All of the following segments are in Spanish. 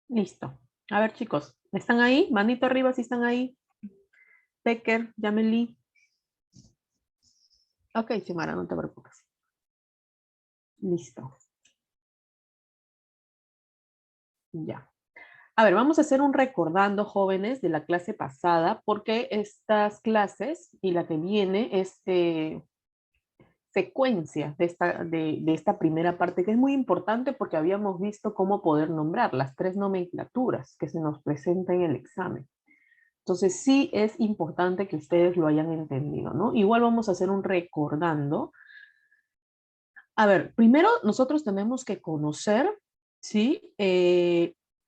Listo. A ver, chicos, ¿están ahí? Manito arriba si están ahí. Becker, Yameli. Ok, Xiomara, no te preocupes. Listo. Ya. A ver, vamos a hacer un recordando, jóvenes, de la clase pasada, porque estas clases y la que viene es secuencia de esta primera parte, que es muy importante porque habíamos visto cómo poder nombrar las tres nomenclaturas que se nos presentan en el examen. Entonces sí es importante que ustedes lo hayan entendido, ¿no? Igual vamos a hacer un recordando. A ver, primero nosotros tenemos que conocer, ¿sí?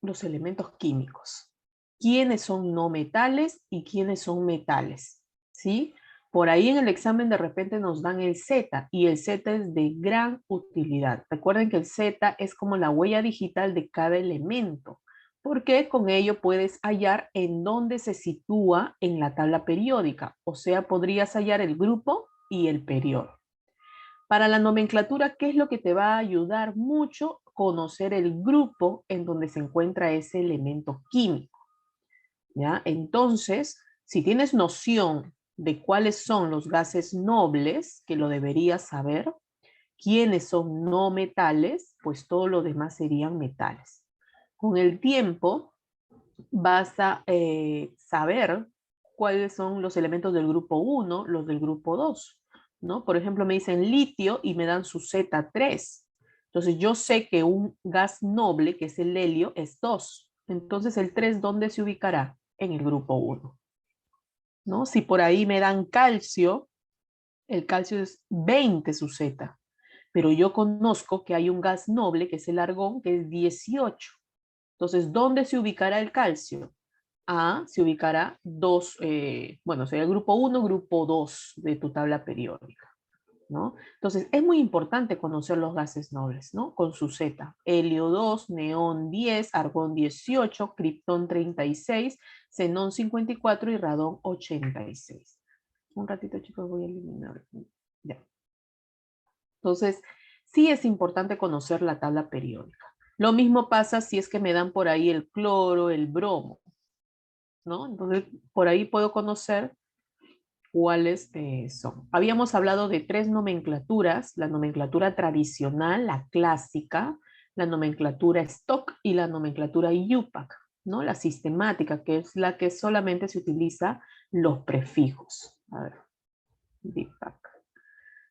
Los elementos químicos. ¿Quiénes son no metales y quiénes son metales? ¿Sí? Por ahí en el examen de repente nos dan el Z y el Z es de gran utilidad. Recuerden que el Z es como la huella digital de cada elemento, porque con ello puedes hallar en dónde se sitúa en la tabla periódica. O sea, podrías hallar el grupo y el periodo. Para la nomenclatura, ¿qué es lo que te va a ayudar mucho? Conocer el grupo en donde se encuentra ese elemento químico, ¿ya? Entonces, si tienes noción de cuáles son los gases nobles, que lo deberías saber, quiénes son no metales, pues todo lo demás serían metales. Con el tiempo vas a saber cuáles son los elementos del grupo 1, los del grupo 2, ¿no? Por ejemplo, me dicen litio y me dan su Z3. Entonces yo sé que un gas noble, que es el helio, es 2. Entonces el 3, ¿dónde se ubicará? En el grupo 1, ¿no? Si por ahí me dan calcio, el calcio es 20 su Z, pero yo conozco que hay un gas noble, que es el argón, que es 18. Entonces, ¿dónde se ubicará el calcio? Se ubicará bueno, sería el grupo 1, grupo 2 de tu tabla periódica, ¿no? Entonces, es muy importante conocer los gases nobles, ¿no? Con su Z. Helio 2, neón 10, argón 18, criptón 36, xenón 54 y radón 86. Un ratito, chicos, voy a eliminar. Ya. Entonces, sí es importante conocer la tabla periódica. Lo mismo pasa si es que me dan por ahí el cloro, el bromo, ¿no? Entonces, por ahí puedo conocer cuáles son. Habíamos hablado de tres nomenclaturas: la nomenclatura tradicional, la clásica, la nomenclatura stock y la nomenclatura IUPAC, ¿no? La sistemática, que es la que solamente se utiliza los prefijos. A ver, IUPAC.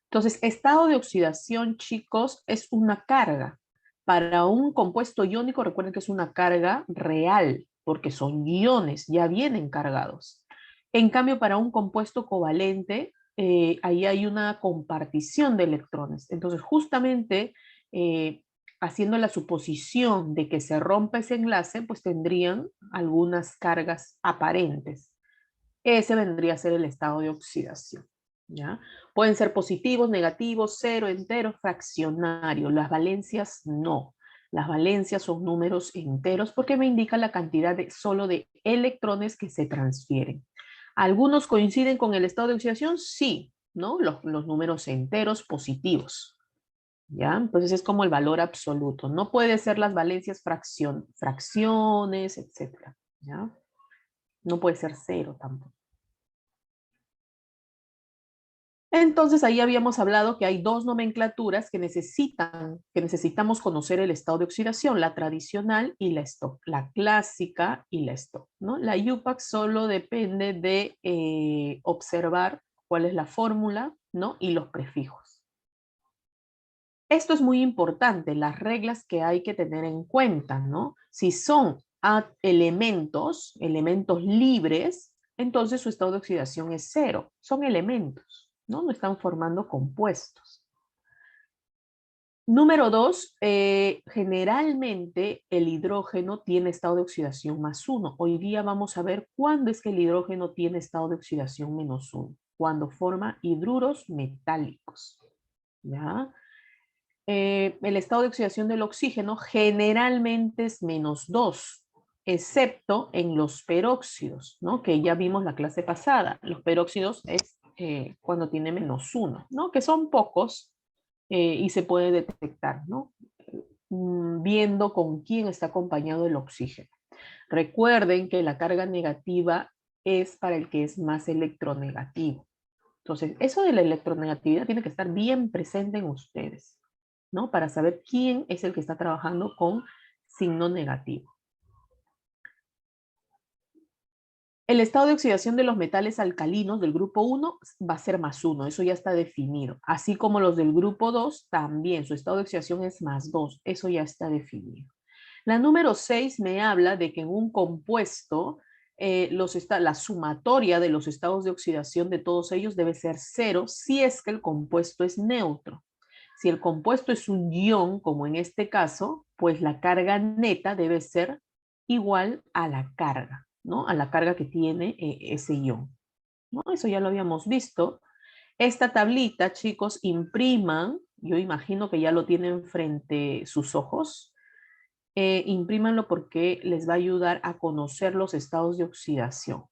Entonces, estado de oxidación, chicos, es una carga. Para un compuesto iónico, recuerden que es una carga real, porque son iones, ya vienen cargados. En cambio, para un compuesto covalente, ahí hay una compartición de electrones. Entonces, justamente haciendo la suposición de que se rompa ese enlace, pues tendrían algunas cargas aparentes. Ese vendría a ser el estado de oxidación, ¿ya? Pueden ser positivos, negativos, cero, entero, fraccionario. Las valencias no. Las valencias son números enteros porque me indica la cantidad solo de electrones que se transfieren. ¿Algunos coinciden con el estado de oxidación? Sí, ¿no? Los números enteros positivos, ¿ya? Entonces es como el valor absoluto. No puede ser las valencias fracciones, etcétera, ¿ya? No puede ser cero tampoco. Entonces ahí habíamos hablado que hay dos nomenclaturas que necesitamos conocer el estado de oxidación: la tradicional y la stock, la clásica y la stock, ¿no? La IUPAC solo depende de observar cuál es la fórmula, ¿no? Y los prefijos. Esto es muy importante, las reglas que hay que tener en cuenta, ¿no? Si son elementos libres, entonces su estado de oxidación es cero. Son elementos, ¿no? No están formando compuestos. Número 2, generalmente el hidrógeno tiene estado de oxidación +1. Hoy día vamos a ver cuándo es que el hidrógeno tiene estado de oxidación -1, cuando forma hidruros metálicos, ¿ya? El estado de oxidación del oxígeno generalmente es -2, excepto en los peróxidos, ¿no? Que ya vimos la clase pasada. Los peróxidos es cuando tiene -1, ¿no? Que son pocos y se puede detectar, ¿no? viendo con quién está acompañado el oxígeno. Recuerden que la carga negativa es para el que es más electronegativo. Entonces, eso de la electronegatividad tiene que estar bien presente en ustedes, ¿no? Para saber quién es el que está trabajando con signo negativo. El estado de oxidación de los metales alcalinos del grupo 1 va a ser +1, eso ya está definido. Así como los del grupo 2 también, su estado de oxidación es +2, eso ya está definido. La número 6 me habla de que en un compuesto la sumatoria de los estados de oxidación de todos ellos debe ser 0 si es que el compuesto es neutro. Si el compuesto es un ion, como en este caso, pues la carga neta debe ser igual a la carga, ¿no? A la carga que tiene ese ion, ¿no? Eso ya lo habíamos visto. Esta tablita, chicos, impriman, yo imagino que ya lo tienen frente sus ojos, imprímanlo porque les va a ayudar a conocer los estados de oxidación,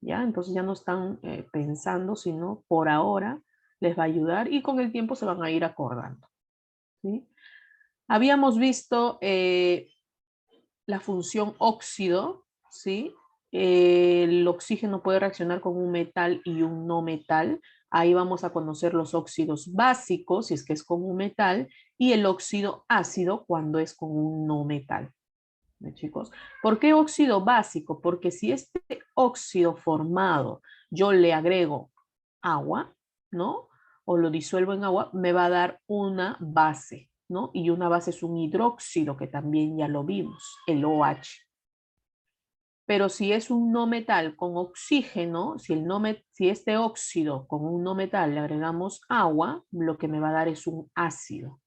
¿ya? Entonces ya no están pensando, sino por ahora les va a ayudar y con el tiempo se van a ir acordando, ¿sí? Habíamos visto la función óxido, ¿sí? El oxígeno puede reaccionar con un metal y un no metal. Ahí vamos a conocer los óxidos básicos, si es que es con un metal, y el óxido ácido cuando es con un no metal. ¿No, chicos? ¿Por qué óxido básico? Porque si este óxido formado yo le agrego agua, ¿no? O lo disuelvo en agua, me va a dar una base, ¿no? Y una base es un hidróxido, que también ya lo vimos, el OH. Pero si es un no metal con oxígeno, si este óxido con un no metal le agregamos agua, lo que me va a dar es un ácido.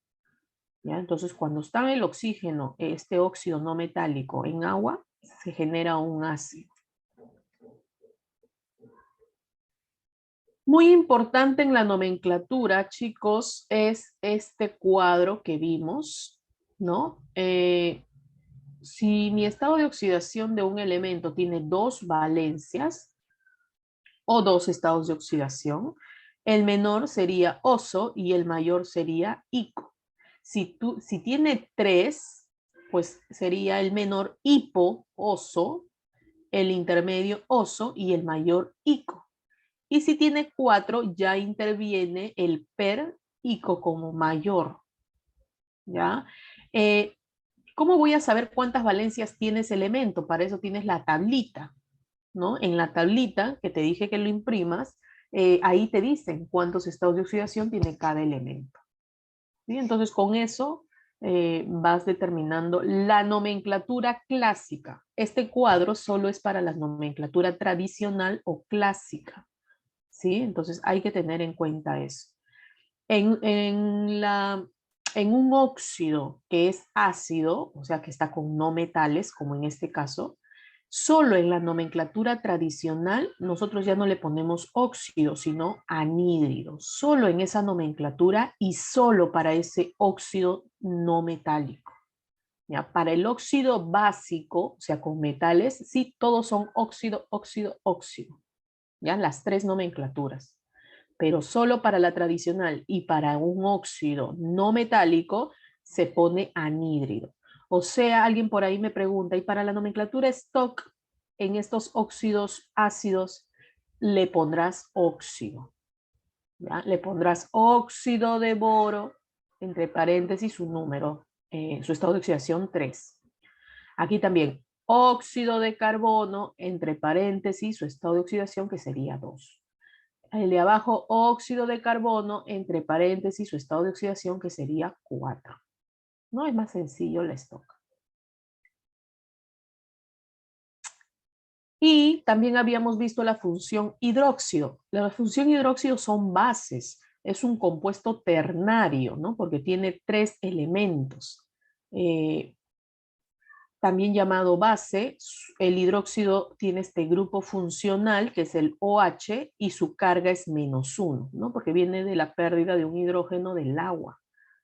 ¿Ya? Entonces, cuando está el oxígeno, este óxido no metálico en agua, se genera un ácido. Muy importante en la nomenclatura, chicos, es este cuadro que vimos, ¿no? Si mi estado de oxidación de un elemento tiene 2 valencias o 2 estados de oxidación, el menor sería oso y el mayor sería ico. Si tiene 3, pues sería el menor hipo, oso, el intermedio oso y el mayor ico. Y si tiene 4, ya interviene el per ico como mayor. ¿Ya? ¿Cómo voy a saber cuántas valencias tiene ese elemento? Para eso tienes la tablita, ¿no? En la tablita que te dije que lo imprimas, ahí te dicen cuántos estados de oxidación tiene cada elemento. ¿Sí? Entonces con eso vas determinando la nomenclatura clásica. Este cuadro solo es para la nomenclatura tradicional o clásica, ¿sí? Entonces hay que tener en cuenta eso. En un óxido que es ácido, o sea que está con no metales, como en este caso, solo en la nomenclatura tradicional nosotros ya no le ponemos óxido, sino anhídrido. Solo en esa nomenclatura y solo para ese óxido no metálico. ¿Ya? Para el óxido básico, o sea, con metales, sí, todos son óxido, óxido, óxido. ¿Ya? Las 3 nomenclaturas. Pero solo para la tradicional y para un óxido no metálico se pone anhídrido. O sea, alguien por ahí me pregunta, ¿y para la nomenclatura stock en estos óxidos ácidos le pondrás óxido? ¿Ya? Le pondrás óxido de boro, entre paréntesis su número, su estado de oxidación 3. Aquí también óxido de carbono, entre paréntesis su estado de oxidación que sería 2. El de abajo, óxido de carbono, entre paréntesis, su estado de oxidación, que sería 4. No es más sencillo la stock. Y también habíamos visto la función hidróxido. La función hidróxido son bases. Es un compuesto ternario, ¿no? Porque tiene 3 elementos. También llamado base, el hidróxido tiene este grupo funcional que es el OH y su carga es -1, ¿no? Porque viene de la pérdida de un hidrógeno del agua.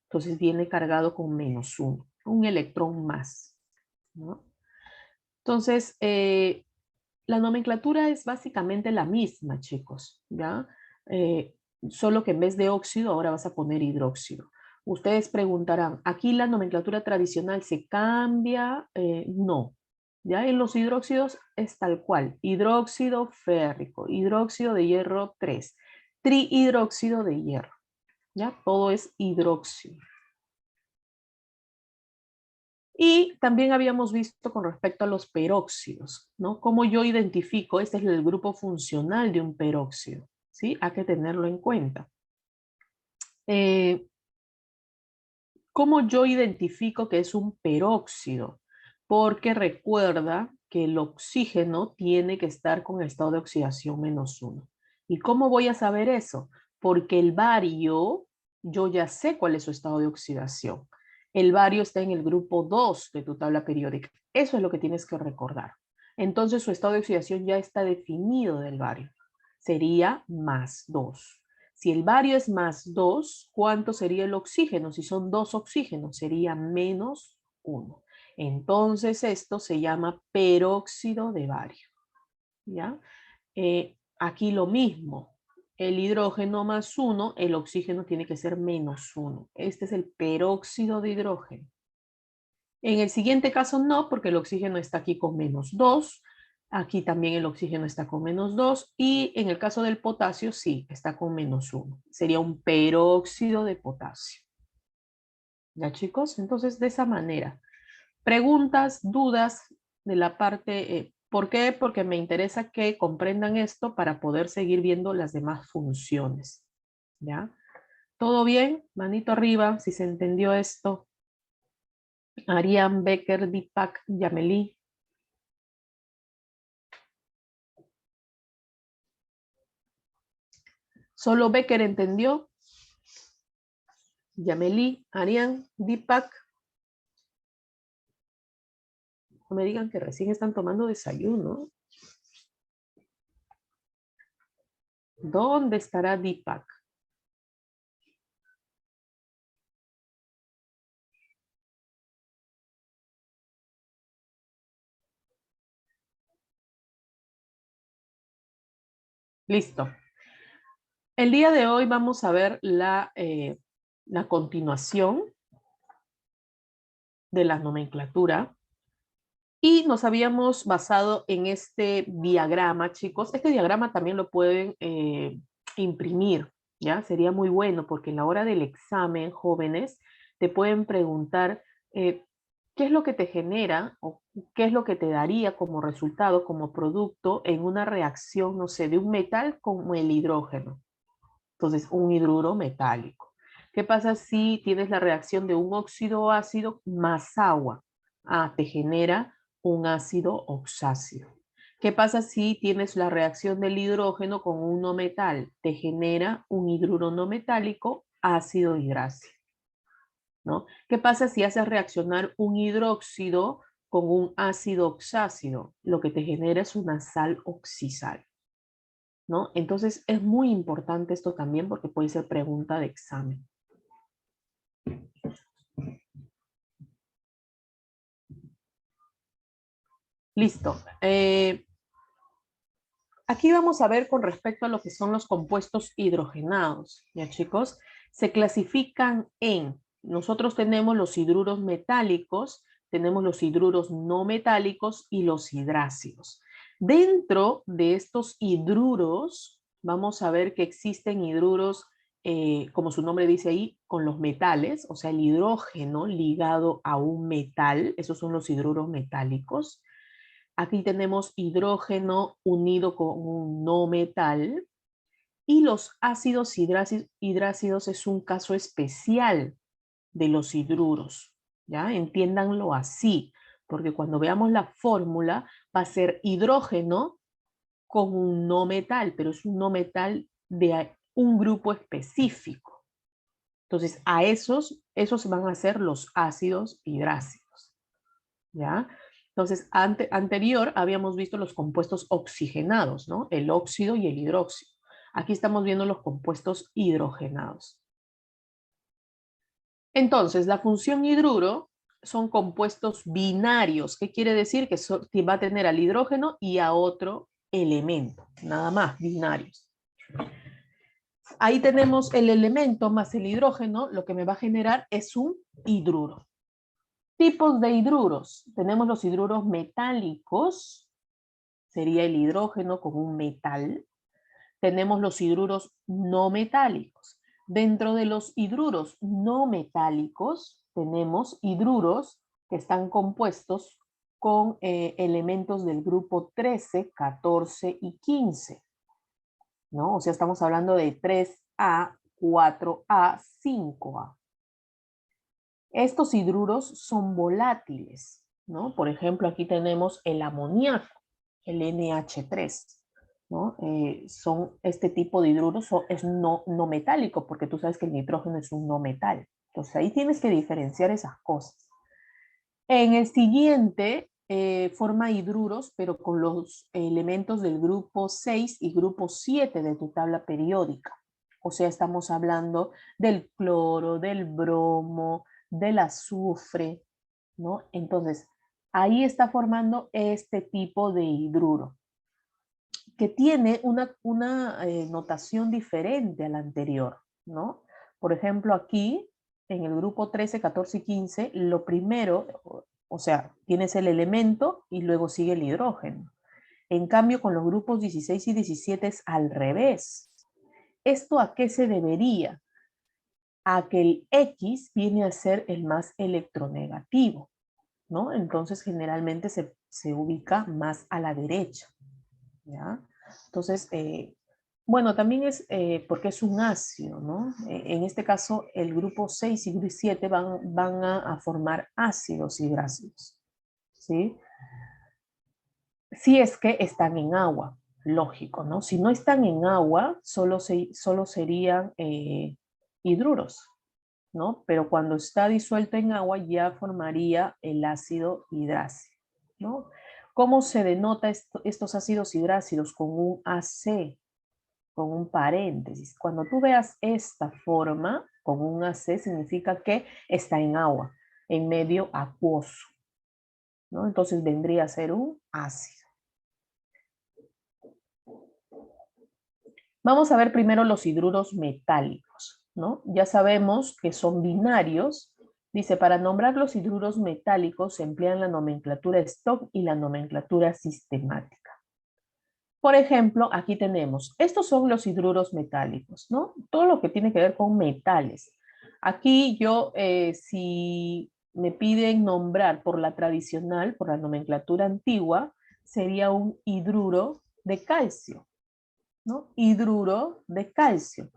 Entonces viene cargado con -1, un electrón más, ¿no? Entonces, la nomenclatura es básicamente la misma, chicos, ¿ya? Solo que en vez de óxido ahora vas a poner hidróxido. Ustedes preguntarán, ¿aquí la nomenclatura tradicional se cambia? No. Ya en los hidróxidos es tal cual. Hidróxido férrico, hidróxido de hierro 3, trihidróxido de hierro. Ya todo es hidróxido. Y también habíamos visto con respecto a los peróxidos, ¿no? Cómo yo identifico, este es el grupo funcional de un peróxido, ¿sí? Hay que tenerlo en cuenta. ¿Cómo yo identifico que es un peróxido? Porque recuerda que el oxígeno tiene que estar con estado de oxidación -1. ¿Y cómo voy a saber eso? Porque el bario, yo ya sé cuál es su estado de oxidación. El bario está en el grupo 2 de tu tabla periódica. Eso es lo que tienes que recordar. Entonces su estado de oxidación ya está definido del bario. Sería +2. Si el bario es +2, ¿cuánto sería el oxígeno? Si son 2 oxígenos, sería -1. Entonces esto se llama peróxido de bario. ¿Ya? Aquí lo mismo. El hidrógeno +1, el oxígeno tiene que ser -1. Este es el peróxido de hidrógeno. En el siguiente caso no, porque el oxígeno está aquí con -2. Aquí también el oxígeno está con -2. Y en el caso del potasio, sí, está con -1. Sería un peróxido de potasio. ¿Ya, chicos? Entonces, de esa manera. Preguntas, dudas de la parte... ¿Por qué? Porque me interesa que comprendan esto para poder seguir viendo las demás funciones. ¿Ya? ¿Todo bien? Manito arriba, si se entendió esto. Arián, Becker, Deepak, Yameli. Solo Becker entendió. Yameli, Arián, Deepak. No me digan que recién están tomando desayuno. ¿Dónde estará Deepak? Listo. El día de hoy vamos a ver la continuación de la nomenclatura. Y nos habíamos basado en este diagrama, chicos. Este diagrama también lo pueden imprimir, ¿ya? Sería muy bueno porque en la hora del examen, jóvenes, te pueden preguntar qué es lo que te genera o qué es lo que te daría como resultado, como producto en una reacción, no sé, de un metal como el hidrógeno. Entonces, un hidruro metálico. ¿Qué pasa si tienes la reacción de un óxido ácido más agua? Te genera un ácido oxácido. ¿Qué pasa si tienes la reacción del hidrógeno con un no metal? Te genera un hidruro no metálico, ácido hidrácido, ¿no? ¿Qué pasa si haces reaccionar un hidróxido con un ácido oxácido? Lo que te genera es una sal oxisal, ¿no? Entonces es muy importante esto también porque puede ser pregunta de examen. Listo. Aquí vamos a ver con respecto a lo que son los compuestos hidrogenados, ¿ya, chicos? Se clasifican en, nosotros tenemos los hidruros metálicos, tenemos los hidruros no metálicos y los hidrácidos. Dentro de estos hidruros, vamos a ver que existen hidruros, como su nombre dice ahí, con los metales, o sea, el hidrógeno ligado a un metal, esos son los hidruros metálicos. Aquí tenemos hidrógeno unido con un no metal. Y los ácidos hidrácidos es un caso especial de los hidruros. ¿Ya? Entiéndanlo así, porque cuando veamos la fórmula va a ser hidrógeno con un no metal, pero es un no metal de un grupo específico. Entonces, esos van a ser los ácidos hidrácidos. ¿Ya? Entonces, anterior habíamos visto los compuestos oxigenados, ¿no? El óxido y el hidróxido. Aquí estamos viendo los compuestos hidrogenados. Entonces, la función hidruro son compuestos binarios. ¿Qué quiere decir? Que va a tener al hidrógeno y a otro elemento. Nada más, binarios. Ahí tenemos el elemento más el hidrógeno, lo que me va a generar es un hidruro. Tipos de hidruros. Tenemos los hidruros metálicos, sería el hidrógeno con un metal. Tenemos los hidruros no metálicos. Dentro de los hidruros no metálicos tenemos hidruros que están compuestos con elementos del grupo 13, 14 y 15, ¿no? O sea, estamos hablando de 3A, 4A, 5A. Estos hidruros son volátiles, ¿no? Por ejemplo, aquí tenemos el amoníaco, el NH3, ¿no? Son este tipo de hidruros, es no metálico, porque tú sabes que el nitrógeno es un no metal. Entonces ahí tienes que diferenciar esas cosas. En el siguiente forma hidruros, pero con los elementos del grupo 6 y grupo 7 de tu tabla periódica. O sea, estamos hablando del cloro, del bromo, del azufre, ¿no? Entonces, ahí está formando este tipo de hidruro, que tiene una notación diferente a la anterior, ¿no? Por ejemplo, aquí, en el grupo 13, 14 y 15, lo primero, o sea, tienes el elemento y luego sigue el hidrógeno. En cambio, con los grupos 16 y 17 es al revés. ¿Esto a qué se debería? A que el X viene a ser el más electronegativo, ¿no? Entonces, generalmente se ubica más a la derecha, ¿ya? Entonces, bueno, también es porque es un ácido, ¿no? En este caso, el grupo 6 y 7 van a formar ácidos hidrácidos, ¿sí? Si es que están en agua, lógico, ¿no? Si no están en agua, solo serían hidruros, ¿no? Pero cuando está disuelto en agua ya formaría el ácido hidrácido, ¿no? ¿Cómo se denota estos ácidos hidrácidos? Con un AC, con un paréntesis. Cuando tú veas esta forma, con un AC, significa que está en agua, en medio acuoso, ¿no? Entonces vendría a ser un ácido. Vamos a ver primero los hidruros metálicos, ¿no? Ya sabemos que son binarios. Dice, para nombrar los hidruros metálicos se emplean la nomenclatura Stock y la nomenclatura sistemática. Por ejemplo, aquí tenemos, estos son los hidruros metálicos, ¿no? Todo lo que tiene que ver con metales. Aquí yo, si me piden nombrar por la tradicional, por la nomenclatura antigua, sería un hidruro de calcio, ¿no? Hidruro de calcio.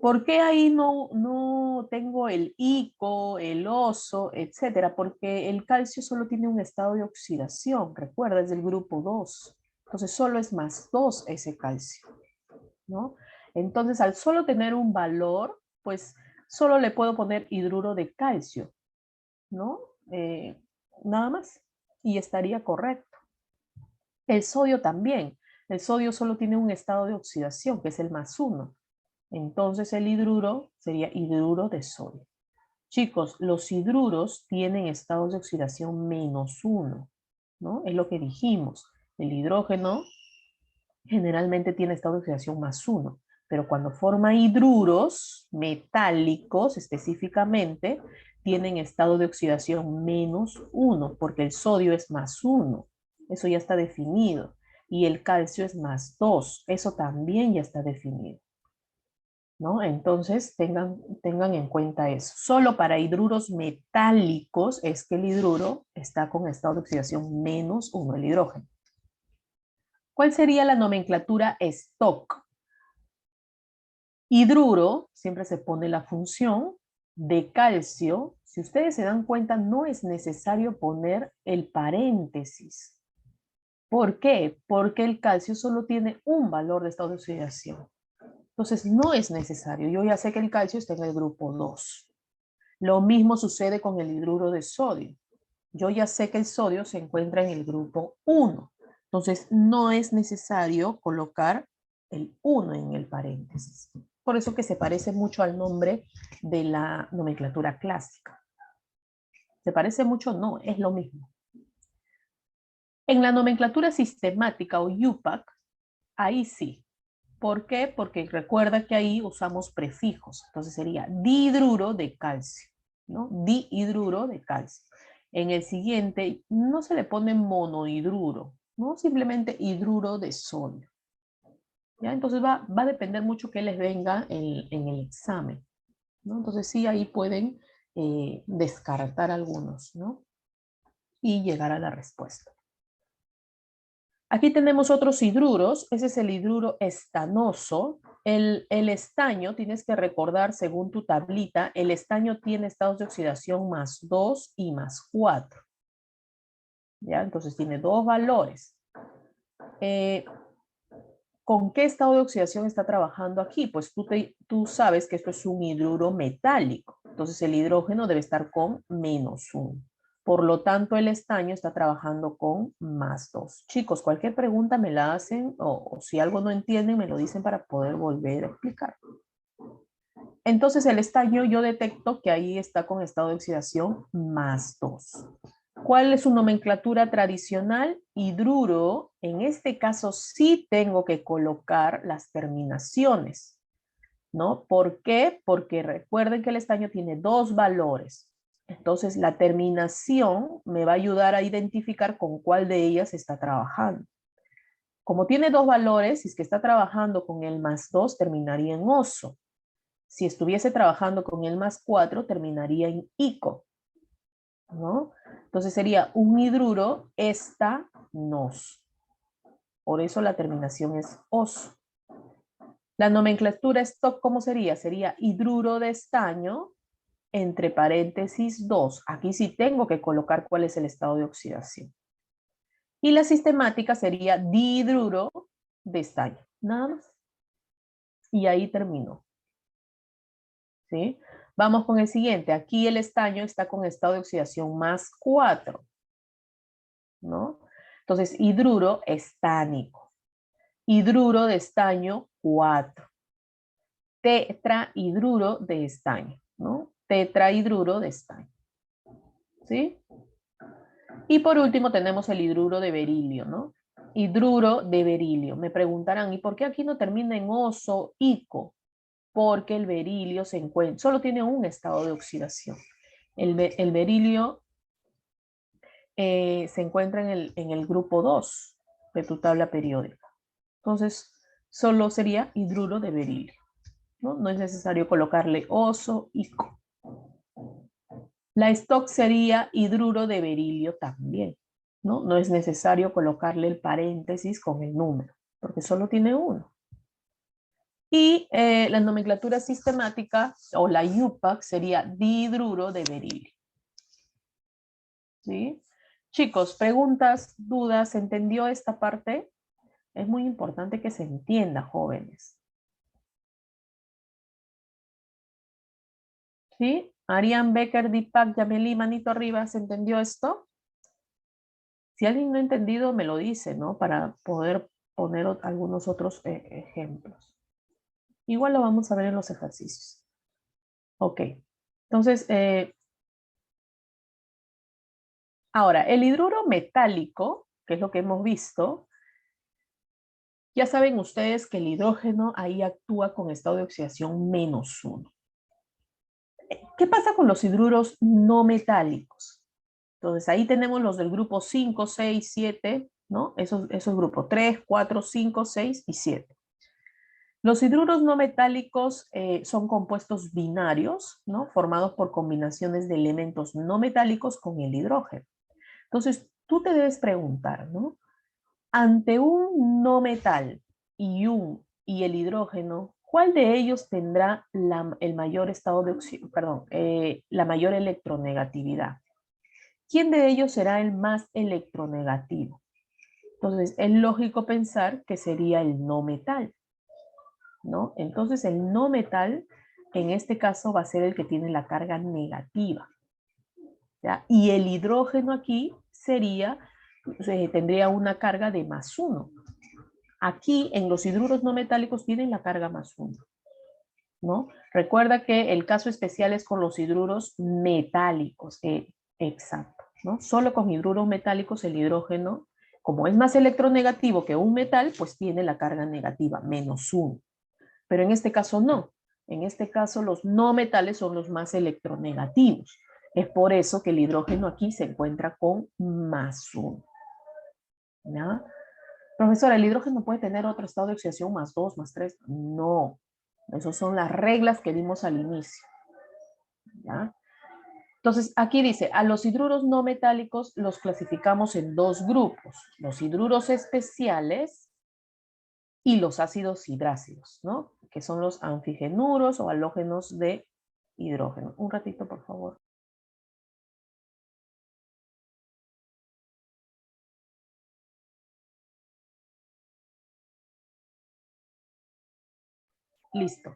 ¿Por qué ahí no tengo el ICO, el oso, etcétera? Porque el calcio solo tiene un estado de oxidación, recuerda, es del grupo 2. Entonces solo es +2 ese calcio, ¿no? Entonces al solo tener un valor, pues solo le puedo poner hidruro de calcio, ¿no? Nada más. Y estaría correcto. El sodio también. El sodio solo tiene un estado de oxidación, que es el +1. Entonces el hidruro sería hidruro de sodio. Chicos, los hidruros tienen estados de oxidación -1, ¿no? Es lo que dijimos. El hidrógeno generalmente tiene estado de oxidación +1, pero cuando forma hidruros metálicos específicamente, tienen estado de oxidación -1, porque el sodio es +1. Eso ya está definido. Y el calcio es +2. Eso también ya está definido, ¿no? Entonces tengan en cuenta eso. Solo para hidruros metálicos es que el hidruro está con estado de oxidación -1, el hidrógeno. ¿Cuál sería la nomenclatura Stock? Hidruro, siempre se pone la función de calcio. Si ustedes se dan cuenta, no es necesario poner el paréntesis. ¿Por qué? Porque el calcio solo tiene un valor de estado de oxidación. Entonces no es necesario. Yo ya sé que el calcio está en el grupo 2. Lo mismo sucede con el hidruro de sodio. Yo ya sé que el sodio se encuentra en el grupo 1. Entonces no es necesario colocar el 1 en el paréntesis. Por eso que se parece mucho al nombre de la nomenclatura clásica. ¿Se parece mucho? No, es lo mismo. En la nomenclatura sistemática o UPAC, ahí sí. ¿Por qué? Porque recuerda que ahí usamos prefijos. Entonces sería dihidruro de calcio, ¿no? Dihidruro de calcio. En el siguiente no se le pone monohidruro, ¿no? Simplemente hidruro de sodio. ¿Ya? Entonces va a depender mucho que les venga en el examen, ¿no? Entonces sí, ahí pueden descartar algunos, ¿no? Y llegar a la respuesta. Aquí tenemos otros hidruros. Ese es el hidruro estanoso. El estaño, tienes que recordar según tu tablita, el estaño tiene estados de oxidación +2 y +4. ¿Ya? Entonces tiene dos valores. ¿Con qué estado de oxidación está trabajando aquí? Pues tú sabes que esto es un hidruro metálico. Entonces el hidrógeno debe estar con -1. Por lo tanto, el estaño está trabajando con +2. Chicos, cualquier pregunta me la hacen o si algo no entienden me lo dicen para poder volver a explicar. Entonces el estaño yo detecto que ahí está con estado de oxidación +2. ¿Cuál es su nomenclatura tradicional? Hidruro. En este caso sí tengo que colocar las terminaciones, ¿no? ¿Por qué? Porque recuerden que el estaño tiene dos valores. Entonces la terminación me va a ayudar a identificar con cuál de ellas está trabajando. Como tiene dos valores, si es que está trabajando con el +2, terminaría en oso. Si estuviese trabajando con el +4, terminaría en ico, ¿no? Entonces sería un hidruro estanos. Por eso la terminación es os. La nomenclatura stock, ¿cómo sería? Sería hidruro de estaño entre paréntesis 2. Aquí sí tengo que colocar cuál es el estado de oxidación. Y la sistemática sería dihidruro de estaño. Nada más. Y ahí terminó. ¿Sí? Vamos con el siguiente. Aquí el estaño está con estado de oxidación +4. ¿No? Entonces, hidruro estánico. Hidruro de estaño 4. Tetrahidruro de estaño, ¿no? Tetrahidruro de estaño. ¿Sí? Y por último tenemos el hidruro de berilio, ¿no? Hidruro de berilio. Me preguntarán, ¿y por qué aquí no termina en oso, ico? Porque el berilio se encuentra, solo tiene un estado de oxidación. El berilio se encuentra en el grupo 2 de tu tabla periódica. Entonces, solo sería hidruro de berilio. ¿No? No es necesario colocarle oso, ico. La stock sería hidruro de berilio también. ¿No? No es necesario colocarle el paréntesis con el número, porque solo tiene uno. Y la nomenclatura sistemática o la IUPAC sería dihidruro de berilio. ¿Sí? Chicos, preguntas, dudas, ¿se entendió esta parte? Es muy importante que se entienda, jóvenes. ¿Sí? Arián, Becker, Deepak, Yameli, manito arriba, ¿se entendió esto? Si alguien no ha entendido, me lo dice, ¿no? Para poder poner algunos otros ejemplos. Igual lo vamos a ver en los ejercicios. Ok. Entonces, ahora, el hidruro metálico, que es lo que hemos visto, ya saben ustedes que el hidrógeno ahí actúa con estado de oxidación -1. ¿Qué pasa con los hidruros no metálicos? Entonces ahí tenemos los del grupo 5, 6, 7, ¿no? Esos grupos 3, 4, 5, 6 y 7. Los hidruros no metálicos son compuestos binarios, ¿no? Formados por combinaciones de elementos no metálicos con el hidrógeno. Entonces tú te debes preguntar, ¿no? Ante un no metal y el hidrógeno, ¿cuál de ellos tendrá el mayor estado de oxígeno, perdón, la mayor electronegatividad? ¿Quién de ellos será el más electronegativo? Entonces, es lógico pensar que sería el no metal, ¿no? Entonces, el no metal, en este caso, va a ser el que tiene la carga negativa, ¿ya? Y el hidrógeno aquí tendría una carga de +1. Aquí, en los hidruros no metálicos, tienen la carga +1, ¿no? Recuerda que el caso especial es con los hidruros metálicos, exacto, ¿no? Solo con hidruros metálicos el hidrógeno Como es más electronegativo que un metal, pues tiene la carga negativa, -1. Pero en este caso no. En este caso los no metales son los más electronegativos. Es por eso que el hidrógeno aquí se encuentra con +1. ¿Ya? Profesora, ¿el hidrógeno puede tener otro estado de oxidación +2, +3? No. Esas son las reglas que vimos al inicio. ¿Ya? Entonces, aquí dice, a los hidruros no metálicos los clasificamos en dos grupos. Los hidruros especiales y los ácidos hidrácidos, ¿no? Que son los anfigenuros o halógenos de hidrógeno. Un ratito, por favor. Listo.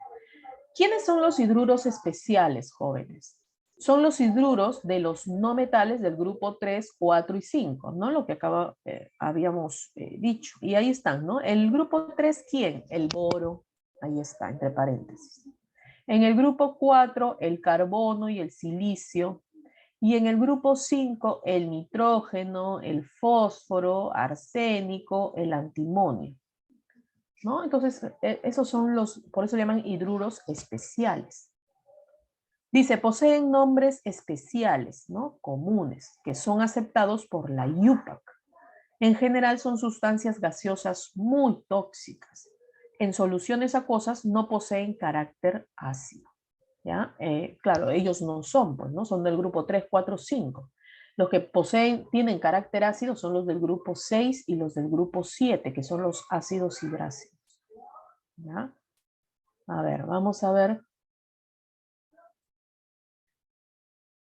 ¿Quiénes son los hidruros especiales, jóvenes? Son los hidruros de los no metales del grupo 3, 4 y 5, ¿no? Lo que habíamos dicho. Y ahí están, ¿no? El grupo 3, ¿quién? El boro. Ahí está, entre paréntesis. En el grupo 4, el carbono y el silicio. Y en el grupo 5, el nitrógeno, el fósforo, arsénico, el antimonio. ¿No? Entonces, esos son los, por eso llaman hidruros especiales. Dice, poseen nombres especiales, ¿no? Comunes, que son aceptados por la IUPAC. En general son sustancias gaseosas muy tóxicas. En soluciones acuosas no poseen carácter ácido. ¿Ya? Claro, ellos no son, pues, ¿no? Son del grupo 3, 4, 5. Los que tienen carácter ácido son los del grupo 6 y los del grupo 7, que son los ácidos hidrácidos. ¿Ya? A ver, vamos a ver.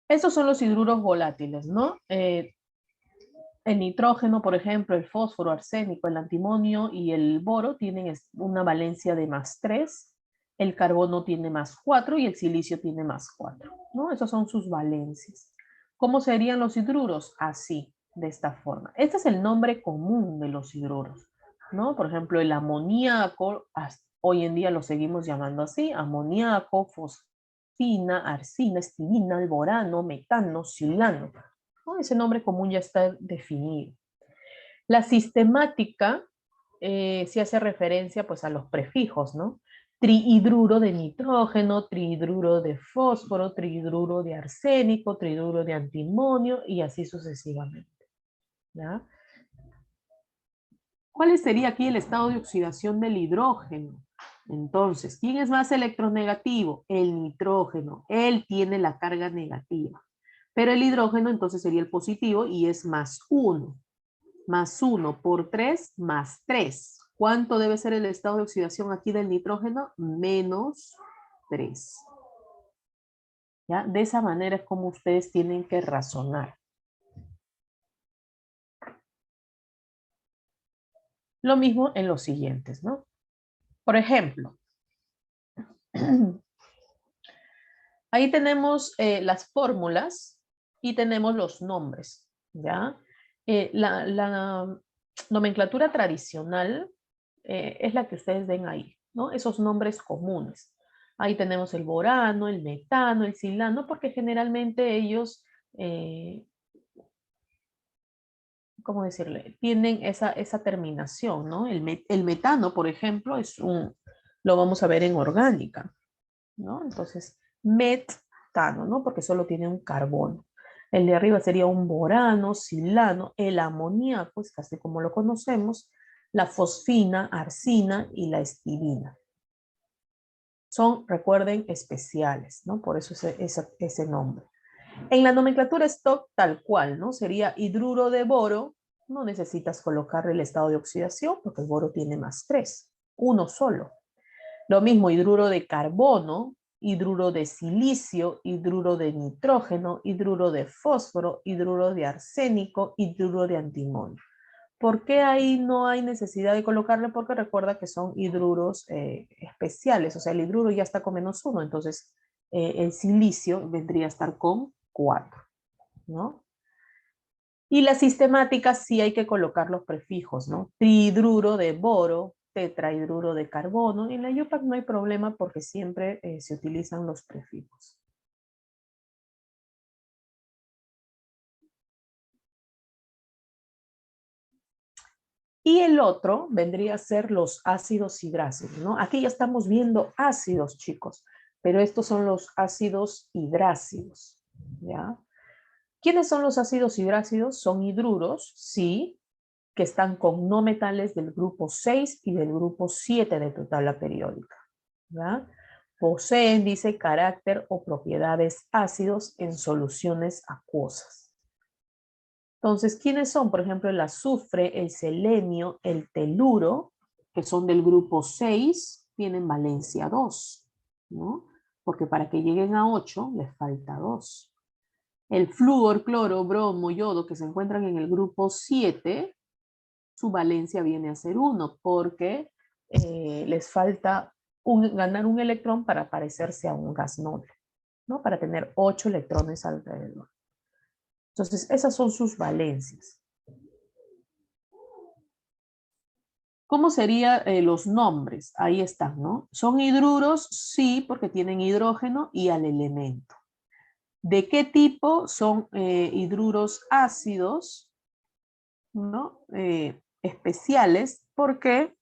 Estos son los hidruros volátiles, ¿no? El nitrógeno, por ejemplo, el fósforo, arsénico, el antimonio y el boro tienen una valencia de +3, el carbono tiene +4 y el silicio tiene +4, ¿no? Esas son sus valencias. ¿Cómo serían los hidruros? Así, de esta forma. Este es el nombre común de los hidruros, ¿no? Por ejemplo, el amoníaco, hoy en día lo seguimos llamando así, amoníaco, fosfina, arsina, estivina, alborano, metano, silano, ¿no? Ese nombre común ya está definido. La sistemática sí hace referencia pues a los prefijos, ¿no? Trihidruro de nitrógeno, trihidruro de fósforo, trihidruro de arsénico, trihidruro de antimonio y así sucesivamente. ¿Ya? ¿Cuál sería aquí el estado de oxidación del hidrógeno? Entonces, ¿quién es más electronegativo? El nitrógeno. Él tiene la carga negativa. Pero el hidrógeno entonces sería el positivo y es +1. +1 por 3, +3. ¿Cuánto debe ser el estado de oxidación aquí del nitrógeno? -3. ¿Ya? De esa manera es como ustedes tienen que razonar. Lo mismo en los siguientes, ¿no? Por ejemplo, ahí tenemos las fórmulas y tenemos los nombres, ¿ya? La nomenclatura tradicional es la que ustedes ven ahí, ¿no? Esos nombres comunes. Ahí tenemos el borano, el metano, el silano, porque generalmente ellos, ¿cómo decirle? Tienen esa terminación, ¿no? El metano, por ejemplo, lo vamos a ver en orgánica, ¿no? Entonces, metano, ¿no? Porque solo tiene un carbono. El de arriba sería un borano, silano, el amoníaco, es casi como lo conocemos, la fosfina, arsina y la estivina. Son, recuerden, especiales, ¿no? Por eso ese nombre. En la nomenclatura stock tal cual, ¿no? Sería hidruro de boro, no necesitas colocarle el estado de oxidación porque el boro tiene +3, uno solo. Lo mismo hidruro de carbono, hidruro de silicio, hidruro de nitrógeno, hidruro de fósforo, hidruro de arsénico, hidruro de antimonio. ¿Por qué ahí no hay necesidad de colocarle? Porque recuerda que son hidruros especiales, o sea, el hidruro ya está con -1, entonces el silicio vendría a estar con 4, ¿no? Y la sistemática sí hay que colocar los prefijos, ¿no? Trihidruro de boro, tetrahidruro de carbono. En la IUPAC no hay problema porque siempre se utilizan los prefijos. Y el otro vendría a ser los ácidos hidrácidos, ¿no? Aquí ya estamos viendo ácidos, chicos, pero estos son los ácidos hidrácidos, ¿ya? ¿Quiénes son los ácidos hidrácidos? Son hidruros, sí, que están con no metales del grupo 6 y del grupo 7 de tu tabla periódica, ¿ya? Poseen, dice, carácter o propiedades ácidos en soluciones acuosas. Entonces, ¿quiénes son? Por ejemplo, el azufre, el selenio, el teluro, que son del grupo 6, tienen valencia 2, ¿no? Porque para que lleguen a 8 les falta 2. El flúor, cloro, bromo, yodo, que se encuentran en el grupo 7, su valencia viene a ser 1, porque les falta ganar un electrón para parecerse a un gas noble, ¿no? Para tener 8 electrones alrededor. Entonces, esas son sus valencias. ¿Cómo serían los nombres? Ahí están, ¿no? ¿Son hidruros? Sí, porque tienen hidrógeno y al elemento. ¿De qué tipo? Son hidruros ácidos, ¿no? Especiales, porque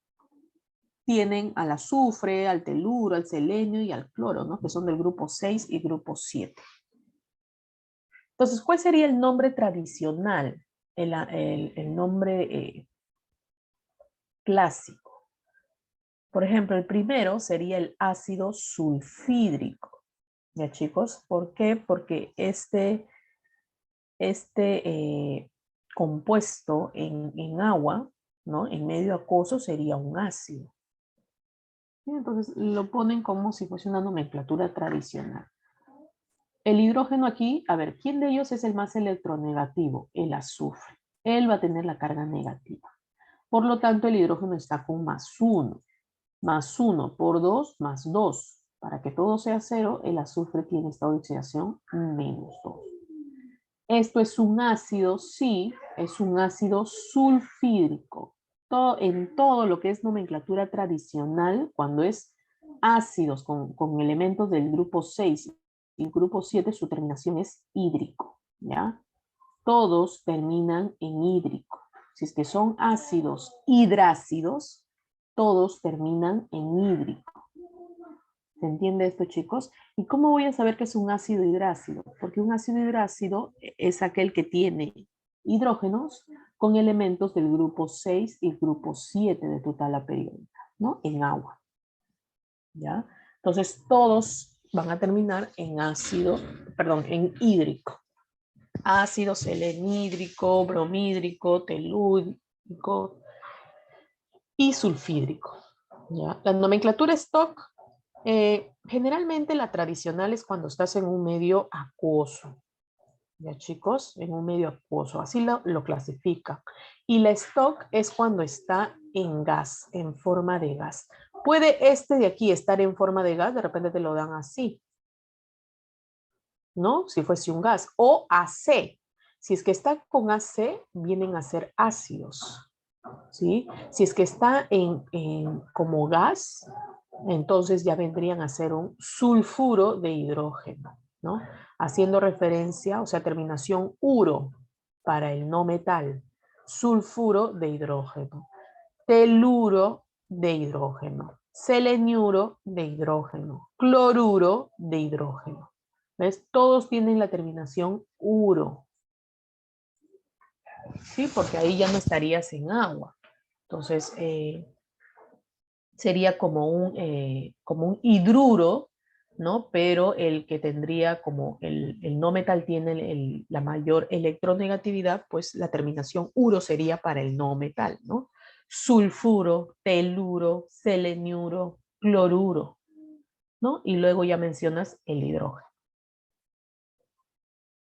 tienen al azufre, al teluro, al selenio y al cloro, ¿no? Que son del grupo 6 y grupo 7. Entonces, ¿cuál sería el nombre tradicional? El nombre clásico. Por ejemplo, el primero sería el ácido sulfídrico. ¿Ya, chicos? ¿Por qué? Porque este compuesto en agua, ¿no? En medio acuoso sería un ácido. ¿Sí? Entonces lo ponen como si fuese una nomenclatura tradicional. El hidrógeno aquí, a ver, ¿quién de ellos es el más electronegativo? El azufre. Él va a tener la carga negativa. Por lo tanto, el hidrógeno está con +1. +1 por 2, +2. Para que todo sea 0, el azufre tiene esta oxidación -2. Esto es un ácido, sí, es un ácido sulfídrico. En todo lo que es nomenclatura tradicional, cuando es ácidos con elementos del grupo 6 y el grupo 7, su terminación es hídrico, ¿ya? Todos terminan en hídrico. Si es que son ácidos hidrácidos, todos terminan en hídrico. ¿Se entiende esto, chicos? ¿Y cómo voy a saber que es un ácido hidrácido? Porque un ácido hidrácido es aquel que tiene hidrógenos con elementos del grupo 6 y grupo 7 de tu tabla periódica, ¿no? En agua, ¿ya? Entonces, todos van a terminar en ácido, perdón, en hídrico. Ácido selenhídrico, bromídrico, telúrico y sulfídrico, ¿ya? La nomenclatura stock, generalmente la tradicional es cuando estás en un medio acuoso, ¿ya, chicos? En un medio acuoso, así lo clasifica. Y la stock es cuando está en gas, en forma de gas. Puede este de aquí estar en forma de gas, de repente te lo dan así, ¿no? Si fuese un gas. O AC. Si es que está con AC, vienen a ser ácidos, ¿sí? Si es que está como gas, entonces ya vendrían a ser un sulfuro de hidrógeno, ¿no? Haciendo referencia, o sea, terminación uro para el no metal, sulfuro de hidrógeno, teluro de hidrógeno, seleniuro de hidrógeno, cloruro de hidrógeno. ¿Ves? Todos tienen la terminación uro, ¿sí? Porque ahí ya no estarías en agua. Entonces, sería como un hidruro, ¿no? Pero el que tendría como el no metal tiene la mayor electronegatividad, pues la terminación uro sería para el no metal, ¿no? Sulfuro, teluro, seleniuro, cloruro, ¿no? Y luego ya mencionas el hidrógeno.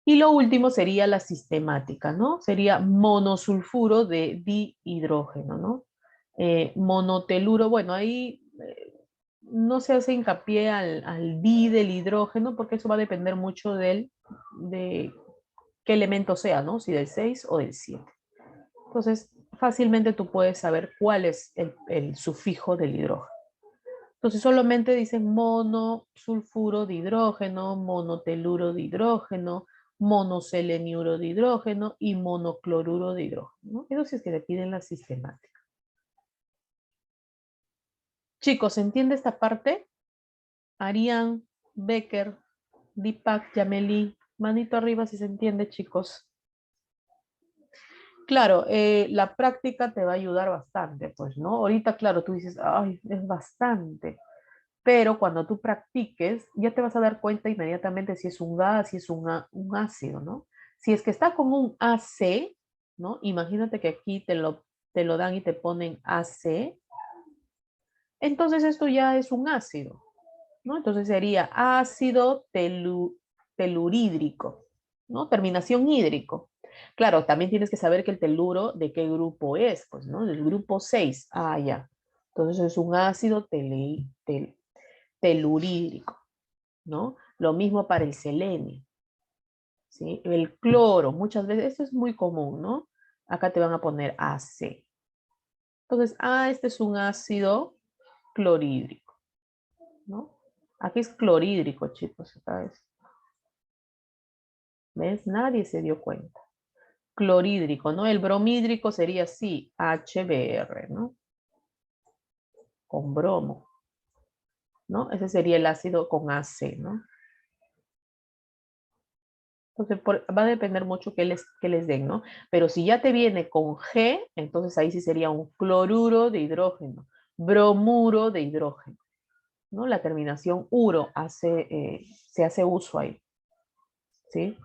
Y lo último sería la sistemática, ¿no? Sería monosulfuro de dihidrógeno, ¿no? Monoteluro, bueno, ahí no se hace hincapié al di del hidrógeno porque eso va a depender mucho de qué elemento sea, ¿no? Si del 6 o del 7. Entonces, fácilmente tú puedes saber cuál es el sufijo del hidrógeno. Entonces, solamente dicen monosulfuro de hidrógeno, monoteluro de hidrógeno, monoseleniuro de hidrógeno y monocloruro de hidrógeno, ¿no? Eso sí es que le piden la sistemática. Chicos, ¿se entiende esta parte? Arián, Becker, Deepak, Yameli, manito arriba si se entiende, chicos. Claro, la práctica te va a ayudar bastante, pues, ¿no? Ahorita, claro, tú dices, ay, es bastante. Pero cuando tú practiques, ya te vas a dar cuenta inmediatamente si es un gas, si es un ácido, ¿no? Si es que está con un AC, ¿no? Imagínate que aquí te lo dan y te ponen AC, entonces esto ya es un ácido, ¿no? Entonces sería ácido telurídrico, ¿no? Terminación hídrico. Claro, también tienes que saber que el teluro de qué grupo es, pues, ¿no? Del grupo 6. Ah, ya. Entonces es un ácido telurídrico, ¿no? Lo mismo para el selenio, ¿sí? El cloro, muchas veces, esto es muy común, ¿no? Acá te van a poner AC. Entonces, este es un ácido clorhídrico, ¿no? Aquí es clorhídrico, chicos, acá es. ¿Ves? Nadie se dio cuenta. Clorhídrico, ¿no? El bromhídrico sería así, HBr, ¿no? Con bromo, ¿no? Ese sería el ácido con AC, ¿no? Entonces, va a depender mucho que les den, ¿no? Pero si ya te viene con G, entonces ahí sí sería un cloruro de hidrógeno, bromuro de hidrógeno, ¿no? La terminación uro se hace uso ahí, ¿sí?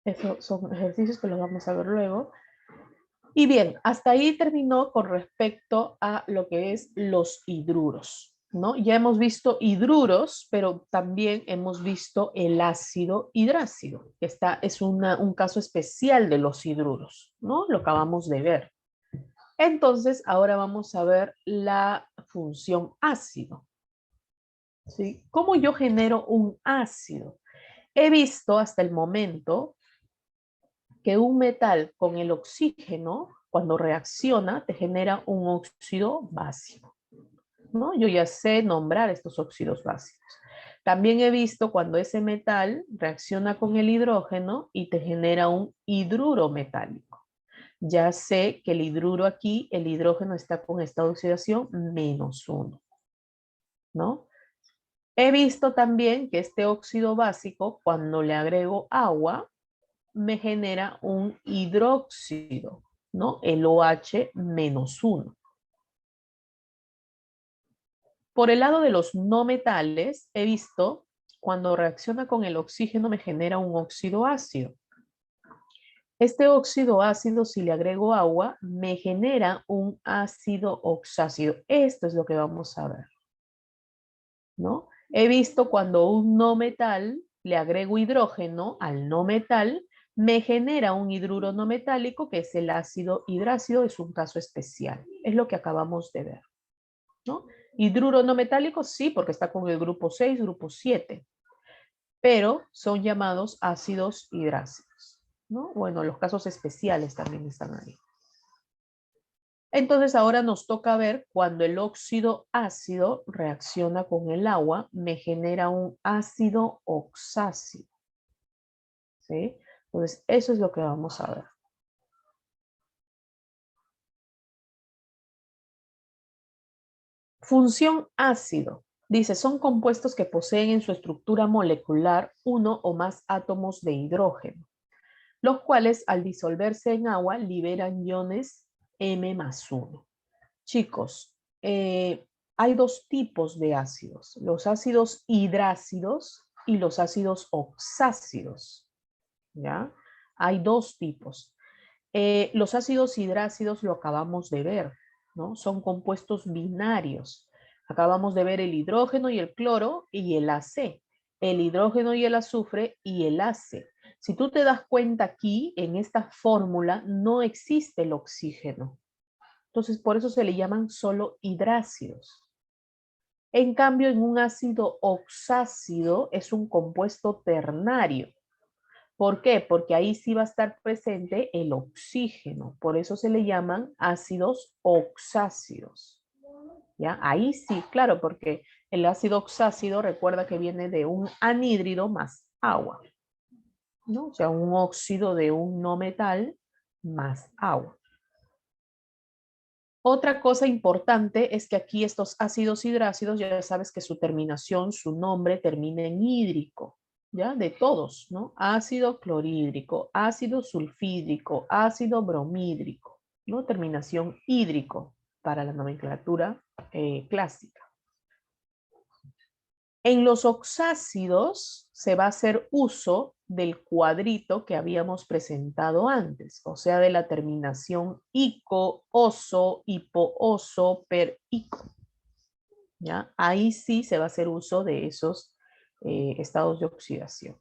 Esos son ejercicios que los vamos a ver luego. Y bien, hasta ahí terminó con respecto a lo que es los hidruros, ¿no? Ya hemos visto hidruros, pero también hemos visto el ácido hidrácido, que es un caso especial de los hidruros, ¿no? Lo acabamos de ver. Entonces, ahora vamos a ver la función ácido, ¿sí? ¿Cómo yo genero un ácido? He visto hasta el momento que un metal con el oxígeno, cuando reacciona, te genera un óxido básico, ¿no? Yo ya sé nombrar estos óxidos básicos. También he visto cuando ese metal reacciona con el hidrógeno y te genera un hidruro metálico. Ya sé que el hidruro aquí, el hidrógeno está con estado de oxidación -1, ¿no? He visto también que este óxido básico, cuando le agrego agua, me genera un hidróxido, ¿no? El OH-1. Por el lado de los no metales, he visto cuando reacciona con el oxígeno me genera un óxido ácido. Este óxido ácido, si le agrego agua, me genera un ácido oxácido. Esto es lo que vamos a ver, ¿no? He visto cuando un no metal le agrego hidrógeno al no metal, me genera un hidruro no metálico, que es el ácido hidrácido, es un caso especial. Es lo que acabamos de ver, ¿no? Hidruro no metálico, sí, porque está con el grupo 6, grupo 7, pero son llamados ácidos hidrácidos, ¿no? Bueno, los casos especiales también están ahí. Entonces ahora nos toca ver cuando el óxido ácido reacciona con el agua, me genera un ácido oxácido, ¿sí? Entonces eso es lo que vamos a ver. Función ácido. Dice, son compuestos que poseen en su estructura molecular uno o más átomos de hidrógeno, los cuales al disolverse en agua liberan iones M+1. Chicos, hay dos tipos de ácidos, los ácidos hidrácidos y los ácidos oxácidos, ¿ya? Hay dos tipos. Los ácidos hidrácidos lo acabamos de ver, ¿no? Son compuestos binarios. Acabamos de ver el hidrógeno y el cloro y el AC, el hidrógeno y el azufre y el AC. Si tú te das cuenta aquí, en esta fórmula, no existe el oxígeno. Entonces, por eso se le llaman solo hidrácidos. En cambio, en un ácido oxácido es un compuesto ternario. ¿Por qué? Porque ahí sí va a estar presente el oxígeno. Por eso se le llaman ácidos oxácidos. ¿Ya? Ahí sí, claro, porque el ácido oxácido recuerda que viene de un anhídrido más agua, ¿no? O sea, un óxido de un no metal más agua. Otra cosa importante es que aquí estos ácidos hidrácidos, ya sabes que su terminación, su nombre termina en hídrico, ¿ya? De todos, ¿no? Ácido clorhídrico, ácido sulfídrico, ácido bromídrico, ¿no? Terminación hídrico para la nomenclatura clásica. En los oxácidos se va a hacer uso del cuadrito que habíamos presentado antes, o sea, de la terminación ico, oso, hipooso, per ico. ¿Ya? Ahí sí se va a hacer uso de esos estados de oxidación.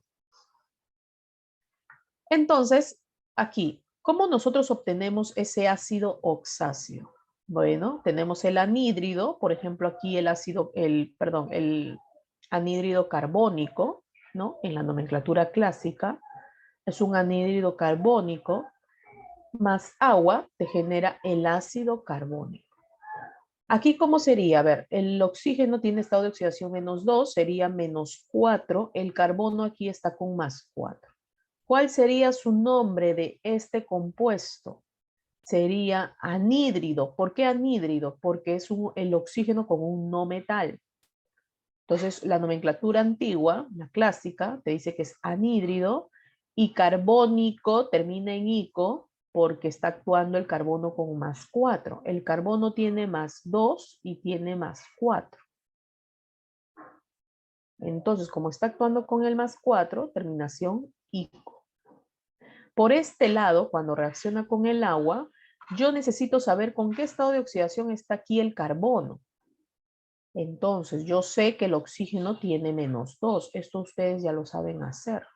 Entonces, aquí, ¿cómo nosotros obtenemos ese ácido oxáceo? Bueno, tenemos el anhídrido, por ejemplo, aquí el anhídrido carbónico, ¿no? En la nomenclatura clásica, es un anhídrido carbónico más agua te genera el ácido carbónico. Aquí, ¿cómo sería? A ver, el oxígeno tiene estado de oxidación -2, sería -4. El carbono aquí está con +4. ¿Cuál sería su nombre de este compuesto? Sería anhídrido. ¿Por qué anhídrido? Porque es el oxígeno con un no metal. Entonces, la nomenclatura antigua, la clásica, te dice que es anhídrido y carbónico termina en ico porque está actuando el carbono con +4. El carbono tiene +2 y tiene +4. Entonces, como está actuando con el +4, terminación ico. Por este lado, cuando reacciona con el agua, yo necesito saber con qué estado de oxidación está aquí el carbono. Entonces, yo sé que el oxígeno tiene -2. Esto ustedes ya lo saben hacer.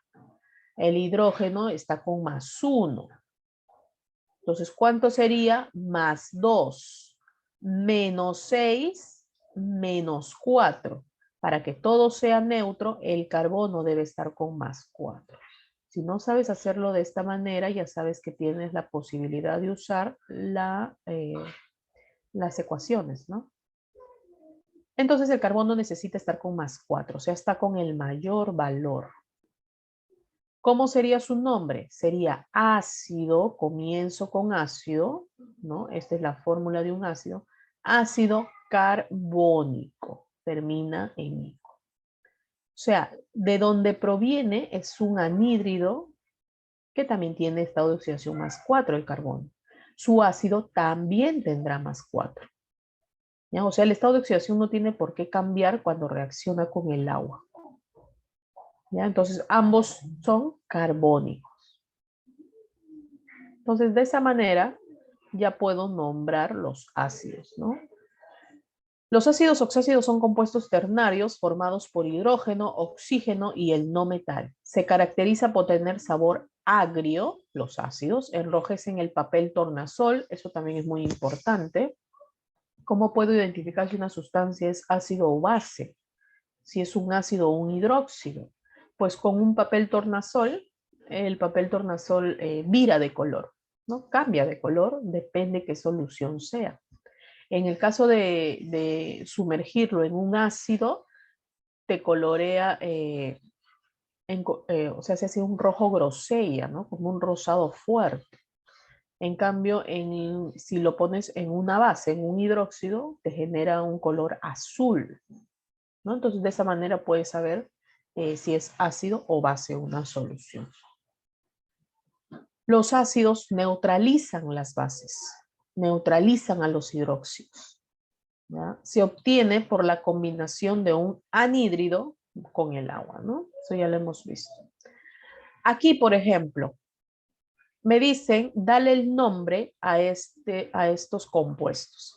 El hidrógeno está con +1. Entonces, ¿cuánto sería? +2. -6, -4. Para que todo sea neutro, el carbono debe estar con +4. Si no sabes hacerlo de esta manera, ya sabes que tienes la posibilidad de usar las ecuaciones, ¿no? Entonces el carbono necesita estar con +4, o sea, está con el mayor valor. ¿Cómo sería su nombre? Sería ácido, comienzo con ácido, ¿no? Esta es la fórmula de un ácido. Ácido carbónico, termina en ico. O sea, de donde proviene es un anhídrido que también tiene estado de oxidación +4, el carbono. Su ácido también tendrá +4. ¿Ya? O sea, el estado de oxidación no tiene por qué cambiar cuando reacciona con el agua. ¿Ya? Entonces, ambos son carbónicos. Entonces, de esa manera ya puedo nombrar los ácidos, ¿no? Los ácidos oxácidos son compuestos ternarios formados por hidrógeno, oxígeno y el no metal. Se caracteriza por tener sabor agrio, los ácidos, enrojecen el papel tornasol, eso también es muy importante. ¿Cómo puedo identificar si una sustancia es ácido o base? Si es un ácido o un hidróxido. Pues con un papel tornasol, el papel tornasol vira de color, ¿no? Cambia de color, depende qué solución sea. En el caso de sumergirlo en un ácido, te colorea, o sea, se hace un rojo grosella, ¿no? Como un rosado fuerte. En cambio, si lo pones en una base, en un hidróxido, te genera un color azul, ¿no? Entonces, de esa manera puedes saber si es ácido o base una solución. Los ácidos neutralizan las bases, neutralizan a los hidróxidos. ¿Ya? Se obtiene por la combinación de un anhídrido con el agua, ¿no? Eso ya lo hemos visto. Aquí, por ejemplo, me dicen, dale el nombre a estos compuestos.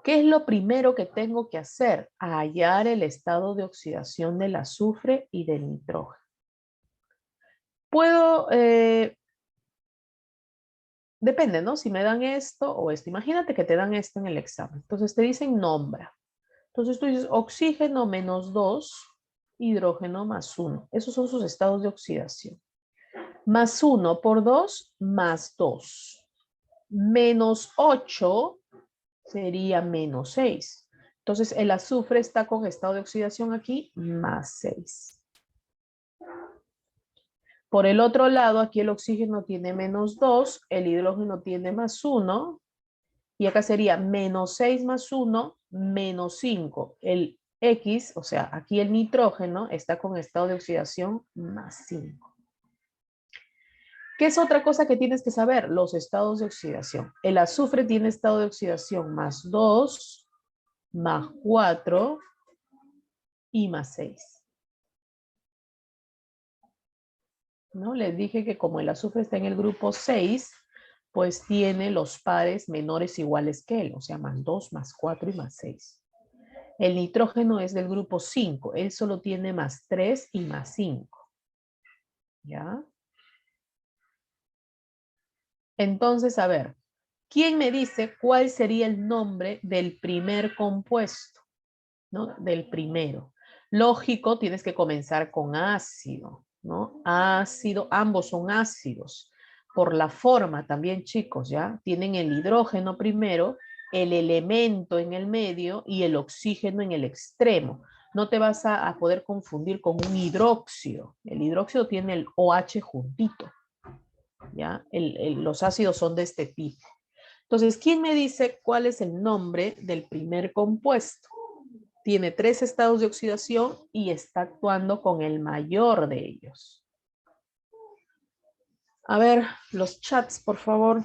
¿Qué es lo primero que tengo que hacer? Hallar el estado de oxidación del azufre y del nitrógeno. Puedo, depende, ¿no? Si me dan esto o esto. Imagínate que te dan esto en el examen. Entonces te dicen nombra. Entonces tú dices oxígeno -2, hidrógeno +1. Esos son sus estados de oxidación. +1 por 2, +2. -8 sería -6. Entonces el azufre está con estado de oxidación aquí, +6. Por el otro lado, aquí el oxígeno tiene -2, el hidrógeno tiene +1, y acá sería -6 más 1, -5. El X, o sea, aquí el nitrógeno está con estado de oxidación +5. ¿Qué es otra cosa que tienes que saber? Los estados de oxidación. El azufre tiene estado de oxidación +2, +4 y +6. ¿No? Les dije que como el azufre está en el grupo 6, pues tiene los pares menores iguales que él, o sea, +2, +4 y +6. El nitrógeno es del grupo 5, él solo tiene +3 y +5. ¿Ya? Entonces, a ver, ¿quién me dice cuál sería el nombre del primer compuesto? ¿No? Del primero. Lógico, tienes que comenzar con ácido, ¿no? Ácido, ambos son ácidos. Por la forma también, chicos, ¿ya? Tienen el hidrógeno primero, el elemento en el medio y el oxígeno en el extremo. No te vas a poder confundir con un hidróxido. El hidróxido tiene el OH juntito, ¿ya? Los ácidos son de este tipo. Entonces, ¿quién me dice cuál es el nombre del primer compuesto? Tiene 3 estados de oxidación y está actuando con el mayor de ellos. A ver, los chats, por favor.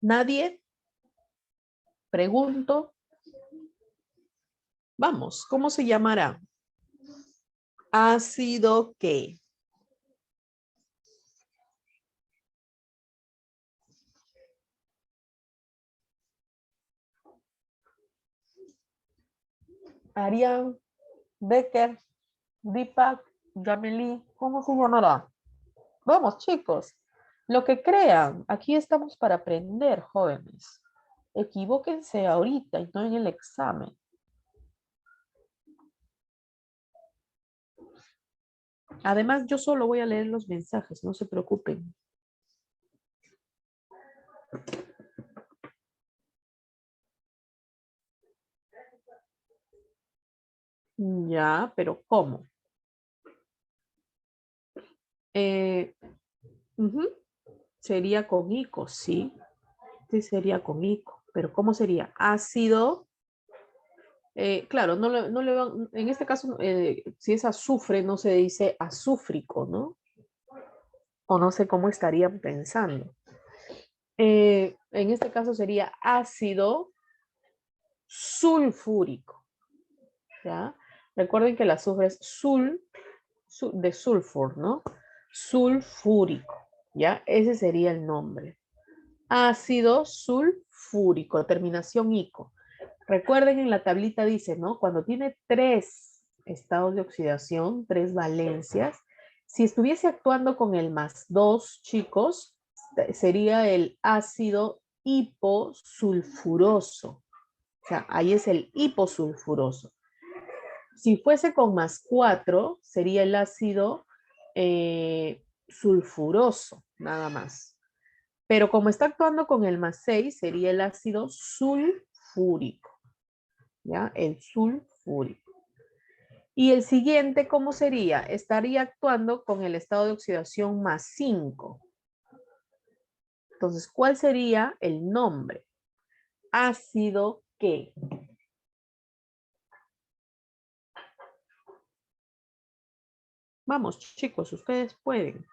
¿Nadie? Pregunto. Vamos, ¿cómo se llamará? ¿Ácido qué? Arián, Becker, Deepak, Gameli, ¿cómo se llamará? Vamos, chicos, lo que crean, aquí estamos para aprender, jóvenes. Equivóquense ahorita y no en el examen. Además, yo solo voy a leer los mensajes, no se preocupen. Ya, pero ¿cómo? Sería con ICO, sí. Sí, sería con ICO. Pero ¿cómo sería? Ácido. Claro, en este caso, si es azufre, no se dice azúfrico, ¿no? O no sé cómo estarían pensando. En este caso sería ácido sulfúrico, ¿ya? Recuerden que el azufre es de sulfur, ¿no? Sulfúrico, ¿ya? Ese sería el nombre. Ácido sulfúrico, terminación ico. Recuerden en la tablita dice, ¿no? Cuando tiene 3 estados de oxidación, 3 valencias, si estuviese actuando con el +2, chicos, sería el ácido hiposulfuroso. O sea, ahí es el hiposulfuroso. Si fuese con +4, sería el ácido sulfuroso, nada más. Pero como está actuando con el +6, sería el ácido sulfúrico. ¿Ya? El sulfúrico. Y el siguiente, ¿cómo sería? Estaría actuando con el estado de oxidación +5. Entonces, ¿cuál sería el nombre? ¿Ácido qué? Vamos, chicos, ustedes pueden.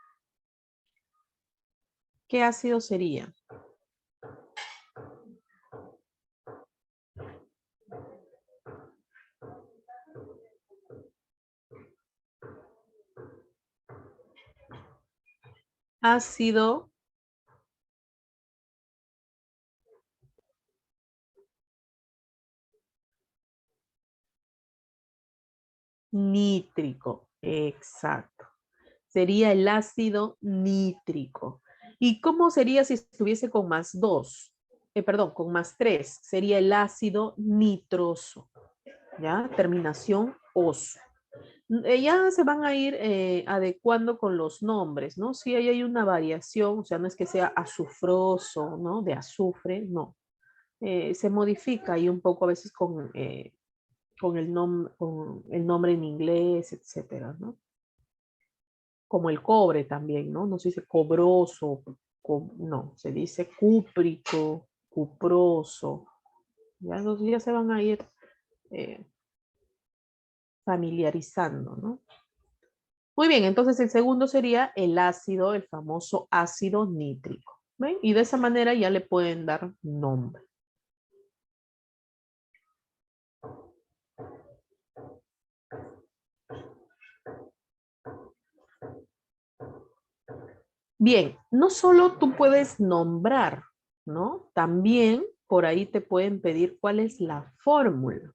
¿Qué ácido sería? Ácido nítrico. Exacto. Sería el ácido nítrico. ¿Y cómo sería si estuviese con +2? Perdón, con +3. Sería el ácido nitroso. ¿Ya? Terminación oso. Ya se van a ir adecuando con los nombres, ¿no? Si ahí hay una variación, o sea, no es que sea azufroso, ¿no? De azufre, no. Se modifica ahí un poco a veces con el nombre en inglés, etcétera, ¿no? Como el cobre también, ¿no? No se dice cobroso, no, se dice cúprico, cuproso. Ya los días se van a ir eh, familiarizando, ¿no? Muy bien, entonces el segundo sería el ácido, el famoso ácido nítrico. ¿Ven? Y de esa manera ya le pueden dar nombre. Bien, no solo tú puedes nombrar, ¿no? También por ahí te pueden pedir cuál es la fórmula.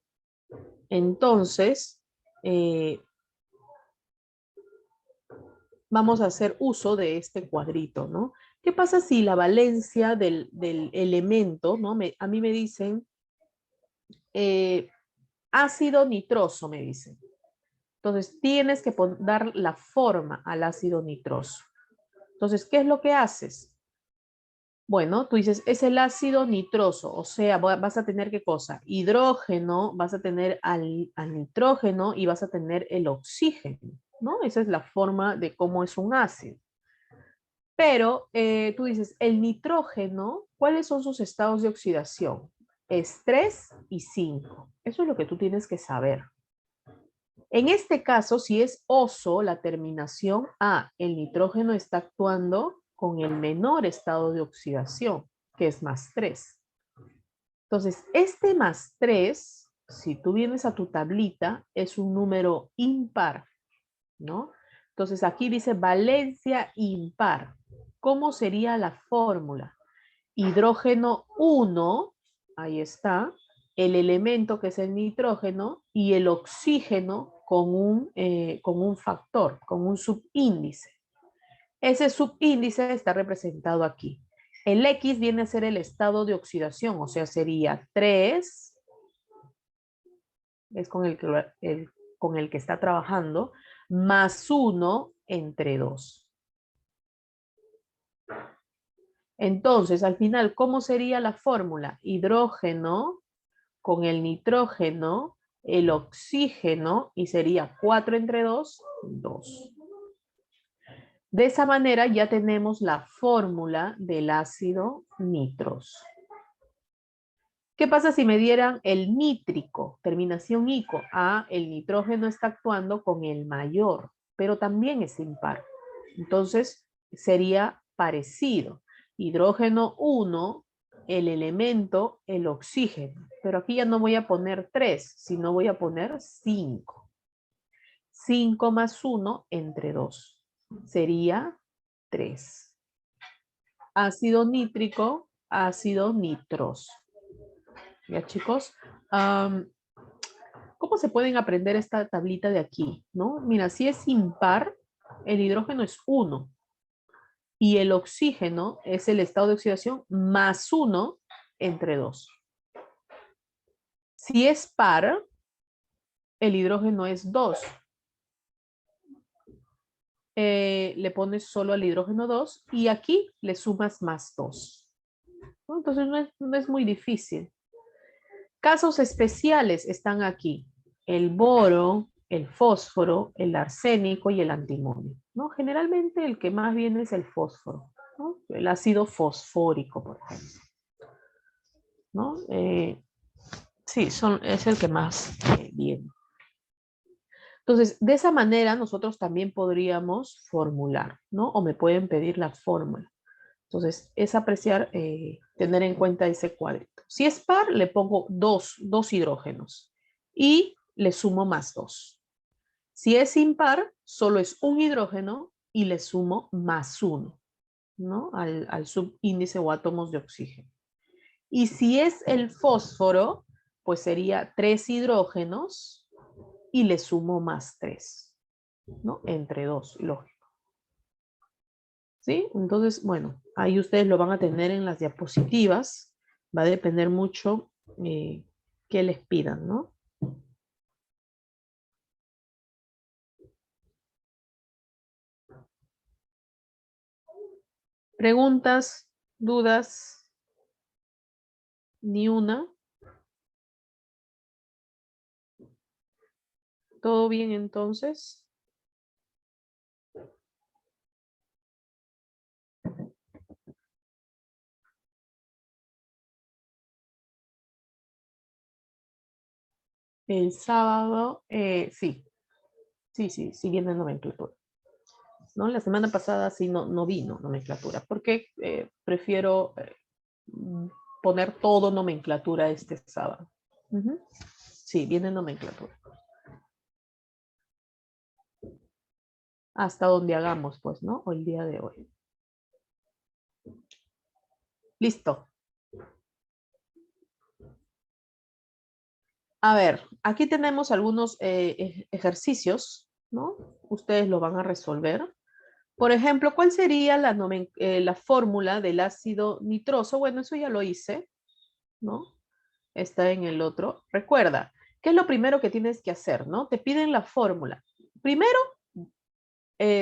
Entonces, vamos a hacer uso de este cuadrito, ¿no? ¿Qué pasa si la valencia del elemento, ¿no? A mí me dicen ácido nitroso, me dicen. Entonces, tienes que dar la forma al ácido nitroso. Entonces, ¿qué es lo que haces? Bueno, tú dices, es el ácido nitroso, o sea, vas a tener qué cosa? Hidrógeno, vas a tener al nitrógeno y vas a tener el oxígeno, ¿no? Esa es la forma de cómo es un ácido. Pero tú dices, el nitrógeno, ¿cuáles son sus estados de oxidación? Es 3 y 5. Eso es lo que tú tienes que saber. En este caso, si es oso, la terminación A, el nitrógeno está actuando con el menor estado de oxidación, que es +3. Entonces, este +3, si tú vienes a tu tablita, es un número impar, ¿no? Entonces, aquí dice valencia impar. ¿Cómo sería la fórmula? Hidrógeno 1, ahí está, el elemento que es el nitrógeno y el oxígeno con un factor, con un subíndice. Ese subíndice está representado aquí. El X viene a ser el estado de oxidación, o sea, sería 3, es con el que está trabajando, más 1 entre 2. Entonces, al final, ¿cómo sería la fórmula? Hidrógeno con el nitrógeno, el oxígeno, y sería 4 entre 2, 2. De esa manera ya tenemos la fórmula del ácido nitroso. ¿Qué pasa si me dieran el nítrico, terminación ico? Ah, el nitrógeno está actuando con el mayor, pero también es impar. Entonces, sería parecido. Hidrógeno 1, el elemento, el oxígeno. Pero aquí ya no voy a poner 3, sino voy a poner 5. 5 más 1 entre 2. Sería 3. Ácido nítrico, ácido nitroso. ¿Ya, chicos? ¿Cómo se pueden aprender esta tablita de aquí? ¿No? Mira, si es impar, el hidrógeno es 1 y el oxígeno es el estado de oxidación más 1 entre 2. Si es par, el hidrógeno es 2. Le pones solo al hidrógeno 2 y aquí le sumas más 2. ¿No? Entonces no es muy difícil. Casos especiales están aquí. El boro, el fósforo, el arsénico y el antimonio, ¿no? Generalmente el que más viene es el fósforo, ¿no? El ácido fosfórico, por ejemplo, ¿no? Sí, es el que más viene. Entonces, de esa manera nosotros también podríamos formular, ¿no? O me pueden pedir la fórmula. Entonces, es apreciar, tener en cuenta ese cuadrito. Si es par, le pongo dos hidrógenos y le sumo más 2. Si es impar, solo es un hidrógeno y le sumo más 1, ¿no? Al subíndice o átomos de oxígeno. Y si es el fósforo, pues sería 3 hidrógenos y le sumo más 3, ¿no? Entre 2, lógico. ¿Sí? Entonces, bueno, ahí ustedes lo van a tener en las diapositivas. Va a depender mucho qué les pidan, ¿no? ¿Preguntas? ¿Dudas? ¿Ni una? ¿Todo bien entonces? El sábado, sí, sí viene nomenclatura. ¿No? La semana pasada sí no vino nomenclatura, porque prefiero poner todo nomenclatura este sábado. Sí, viene nomenclatura. Hasta donde hagamos, pues, ¿no? O el día de hoy. Listo. A ver, aquí tenemos algunos ejercicios, ¿no? Ustedes lo van a resolver. Por ejemplo, ¿cuál sería la fórmula del ácido nitroso? Bueno, eso ya lo hice, ¿no? Está en el otro. Recuerda, ¿qué es lo primero que tienes que hacer, no? Te piden la fórmula. Primero,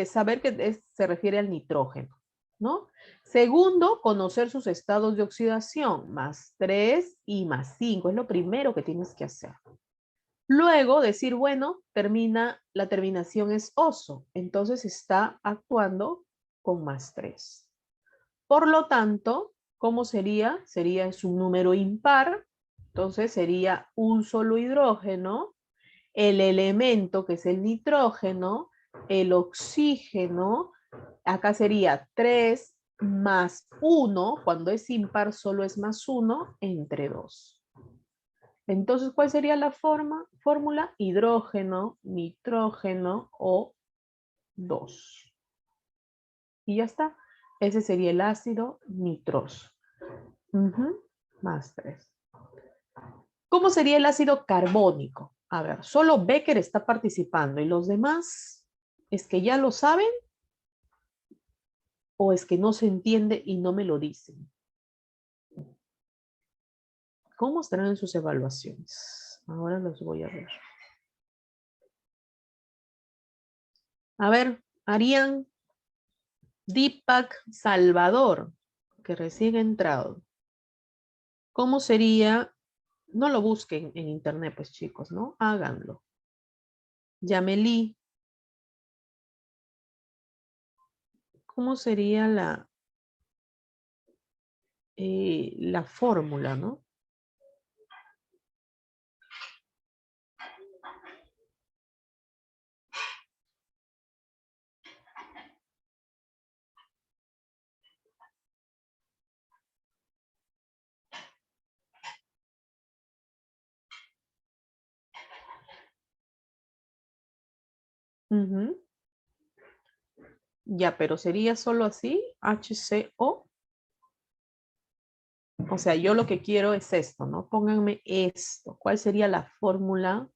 saber que se refiere al nitrógeno, ¿no? Segundo, conocer sus estados de oxidación, +3 y +5. Es lo primero que tienes que hacer. Luego decir, bueno, la terminación es oso, entonces está actuando con +3. Por lo tanto, ¿cómo sería? Sería es un número impar, entonces sería un solo hidrógeno, el elemento que es el nitrógeno, el oxígeno, acá sería 3 más 1, cuando es impar solo es +1, entre 2. Entonces, ¿cuál sería la fórmula? Hidrógeno, nitrógeno o 2. Y ya está. Ese sería el ácido nitroso. +3. ¿Cómo sería el ácido carbónico? A ver, solo Becker está participando y los demás, ¿es que ya lo saben o es que no se entiende y no me lo dicen? ¿Cómo estarán en sus evaluaciones? Ahora los voy a ver. A ver, Arián, Deepak, Salvador, que recién ha entrado. ¿Cómo sería? No lo busquen en internet, pues chicos, ¿no? Háganlo. Yameli, ¿cómo sería la fórmula, no? Ya, pero sería solo así, HCO. O sea, yo lo que quiero es esto, ¿no? Pónganme esto. ¿Cuál sería la fórmula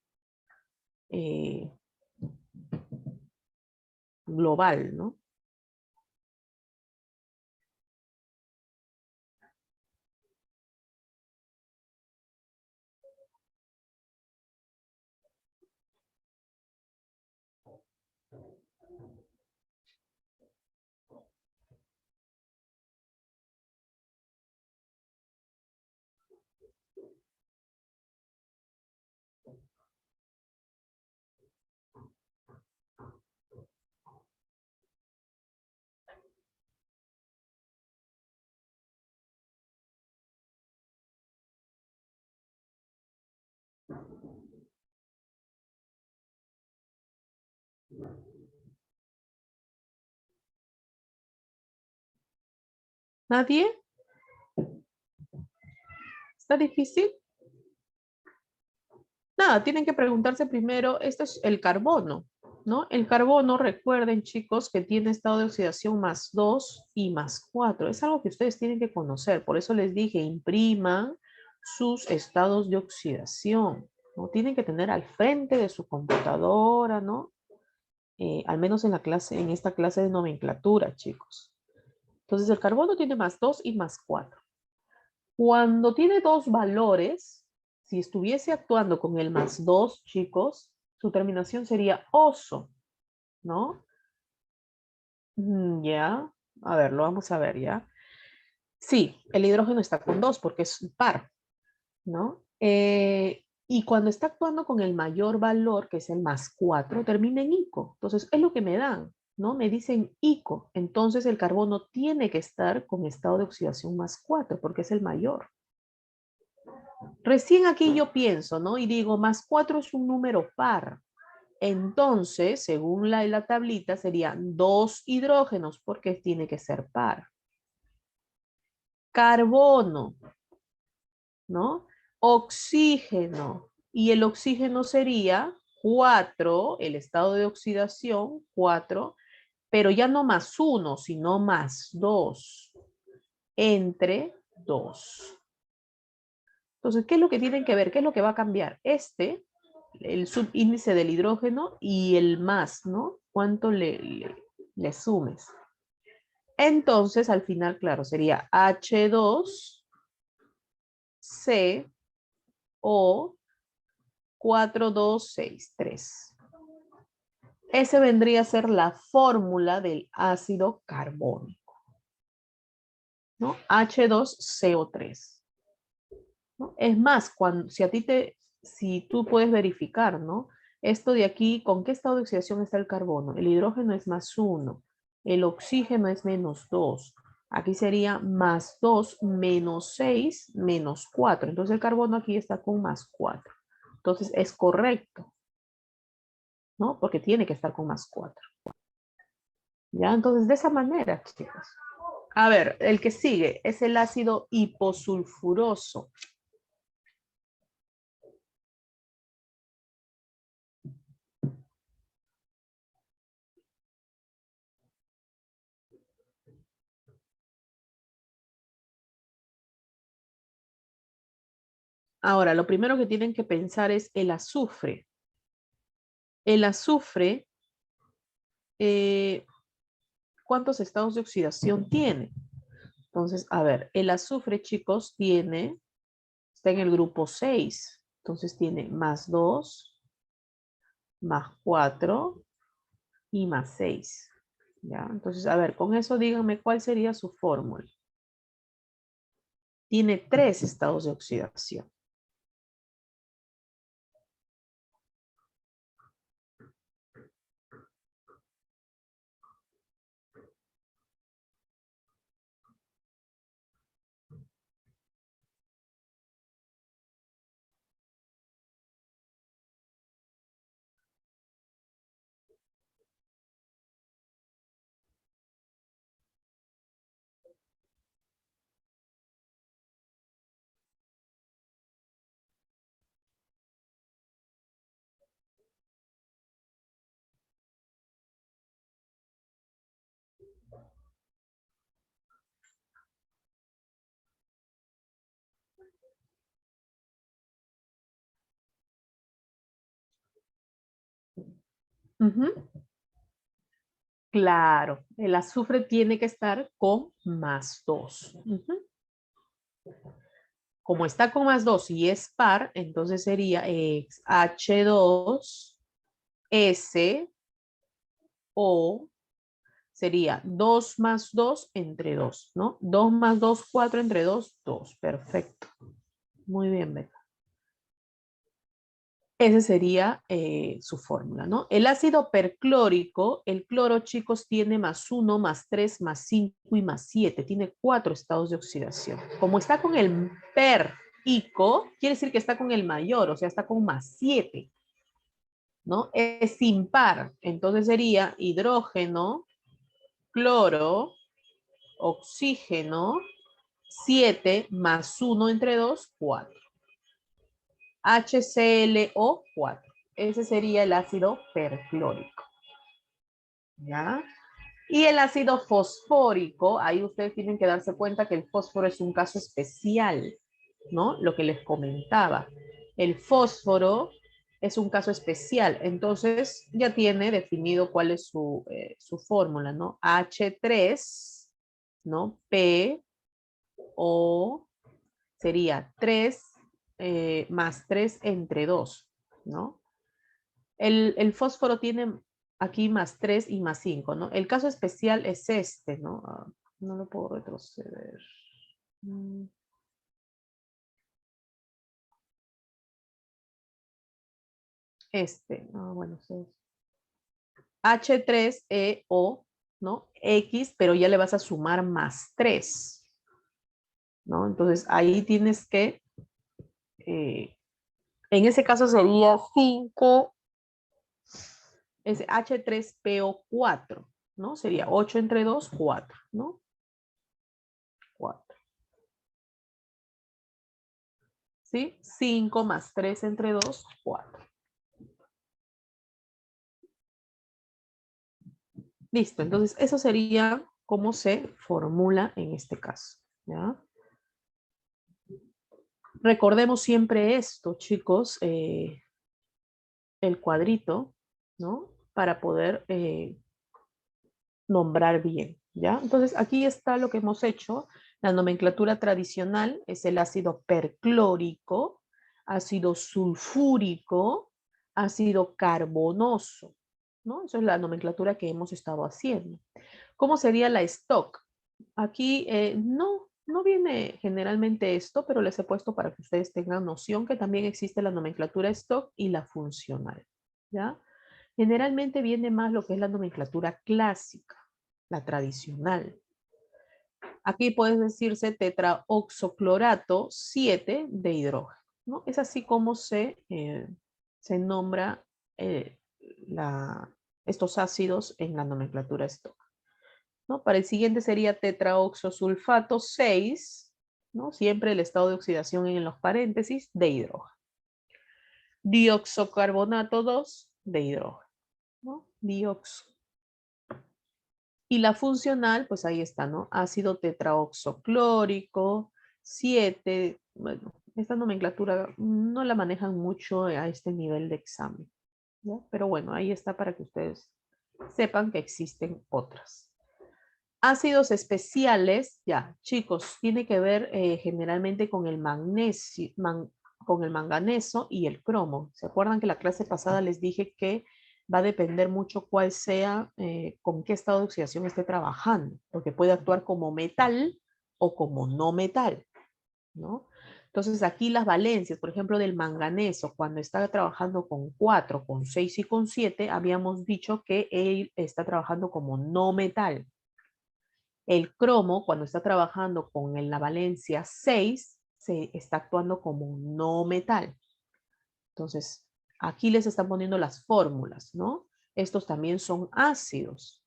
global, ¿no? ¿Nadie? ¿Está difícil? Nada, tienen que preguntarse primero, esto es el carbono, ¿no? El carbono, recuerden chicos, que tiene estado de oxidación +2 y +4. Es algo que ustedes tienen que conocer, por eso les dije, impriman sus estados de oxidación, ¿no? Tienen que tener al frente de su computadora, ¿no? Al menos en la clase, en esta clase de nomenclatura, chicos. Entonces el carbono tiene +2 y +4. Cuando tiene dos valores, si estuviese actuando con el +2, chicos, su terminación sería oso, ¿no? Ya. A ver, lo vamos a ver ya. Sí, el hidrógeno está con 2 porque es par, ¿no? Y cuando está actuando con el mayor valor, que es el +4, termina en ico. Entonces, es lo que me dan, ¿no? Me dicen ico. Entonces, el carbono tiene que estar con estado de oxidación +4 porque es el mayor. Recién aquí yo pienso, ¿no? Y digo, +4 es un número par. Entonces, según la tablita, serían 2 hidrógenos porque tiene que ser par. Carbono, ¿no? Oxígeno. Y el oxígeno sería 4, el estado de oxidación, 4, pero ya no +1, sino +2, entre 2. Entonces, ¿qué es lo que tienen que ver? ¿Qué es lo que va a cambiar? El subíndice del hidrógeno y el más, ¿no? ¿Cuánto le sumes? Entonces, al final, claro, sería H2CO 4263. Ese vendría a ser la fórmula del ácido carbónico, ¿no? H2CO3. ¿No? Es más, si tú puedes verificar, ¿no? Esto de aquí, ¿con qué estado de oxidación está el carbono? El hidrógeno es +1, el oxígeno es -2. Aquí sería +2, -6, -4. Entonces el carbono aquí está con +4. Entonces es correcto, ¿no? Porque tiene que estar con +4. ¿Ya? Entonces de esa manera, chicos. A ver, el que sigue es el ácido hiposulfuroso. Ahora, lo primero que tienen que pensar es el azufre. El azufre, ¿cuántos estados de oxidación tiene? Entonces, a ver, el azufre, chicos, está en el grupo 6. Entonces tiene +2, +4 y +6. ¿Ya? Entonces, a ver, con eso díganme cuál sería su fórmula. Tiene 3 estados de oxidación. Ujú. Claro, el azufre tiene que estar con +2. Ujú. Como está con +2 y es par, entonces sería H2SO, sería 2 más 2 entre 2, ¿no? 2 más 2, 4 entre 2, 2. Perfecto. Muy bien, Beca. Esa sería su fórmula, ¿no? El ácido perclórico, el cloro, chicos, tiene +1, +3, +5 y +7. Tiene 4 estados de oxidación. Como está con el per-ico, quiere decir que está con el mayor, o sea, está con +7, ¿no? Es impar. Entonces sería hidrógeno, cloro, oxígeno, 7 más 1 entre 2, 4. HClO4. Ese sería el ácido perclórico. ¿Ya? Y el ácido fosfórico, ahí ustedes tienen que darse cuenta que el fósforo es un caso especial, ¿no? Lo que les comentaba. El fósforo es un caso especial, entonces ya tiene definido cuál es su fórmula, ¿no? H3, ¿no? P, O, sería 3 más 3 entre 2, ¿no? El fósforo tiene Aquí más 3 y más 5, ¿no? El caso especial es este, ¿no? No lo puedo retroceder. Bueno, H3EO, ¿no? X, pero ya le vas a sumar más 3, ¿no? Entonces ahí tienes que, en ese caso sería 5, es H3PO4, ¿no? Sería 8 entre 2, 4, ¿no? 4. ¿Sí? 5 más 3 entre 2, 4. Listo, entonces eso sería cómo se formula en este caso, ¿ya? Recordemos siempre esto, chicos, el cuadrito, ¿no? Para poder nombrar bien, ¿ya? Entonces aquí está lo que hemos hecho. La nomenclatura tradicional es el ácido perclórico, ácido sulfúrico, ácido carbonoso, ¿no? Esa es la nomenclatura que hemos estado haciendo. ¿Cómo sería la stock? Aquí no viene generalmente esto, pero les he puesto para que ustedes tengan noción que también existe la nomenclatura stock y la funcional, ¿ya? Generalmente viene más lo que es la nomenclatura clásica, la tradicional. Aquí puede decirse tetraoxoclorato 7 de hidrógeno, ¿no? Es así como se nombra eh, estos ácidos en la nomenclatura stock, ¿no? Para el siguiente sería tetraoxosulfato 6, ¿no? Siempre el estado de oxidación en los paréntesis de hidrógeno. Dioxocarbonato 2 de hidrógeno, ¿no? Dioxo. Y la funcional, pues ahí está, ¿no? Ácido tetraoxoclórico 7. Bueno, esta nomenclatura no la manejan mucho a este nivel de examen, ¿ya? Pero bueno, ahí está para que ustedes sepan que existen otras. Ácidos especiales, ya, chicos, tiene que ver generalmente con el magnesio, con el manganeso y el cromo. ¿Se acuerdan que la clase pasada les dije que va a depender mucho cuál sea, con qué estado de oxidación esté trabajando? Porque puede actuar como metal o como no metal, ¿no? Entonces aquí las valencias, por ejemplo, del manganeso, cuando está trabajando con 4, con 6 y con 7, habíamos dicho que él está trabajando como no metal. El cromo, cuando está trabajando con la valencia 6, se está actuando como no metal. Entonces, aquí les están poniendo las fórmulas, ¿no? Estos también son ácidos.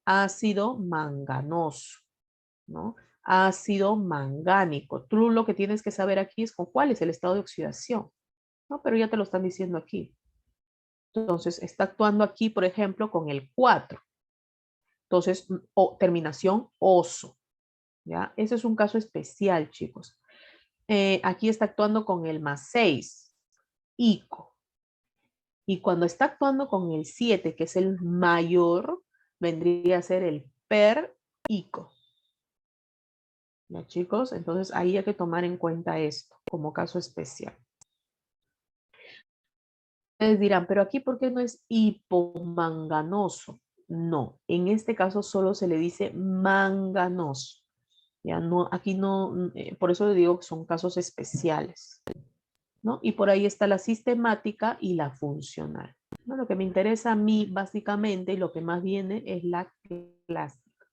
Ácido manganoso, ¿no? Ácido mangánico. Tú lo que tienes que saber aquí es con cuál es el estado de oxidación, ¿no? Pero ya te lo están diciendo aquí. Entonces, está actuando aquí, por ejemplo, con el 4. Entonces, terminación oso. ¿Ya? Ese es un caso especial, chicos. Aquí está actuando con el más 6, ico. Y cuando está actuando con el 7, que es el mayor, vendría a ser el per ico. ¿Ya, chicos? Entonces ahí hay que tomar en cuenta esto como caso especial. Ustedes dirán, pero aquí ¿por qué no es hipomanganoso? No, en este caso solo se le dice manganoso. Ya no, aquí no, por eso le digo que son casos especiales, ¿no? Y por ahí está la sistemática y la funcional, ¿no? Lo que me interesa a mí básicamente y lo que más viene es la clásica.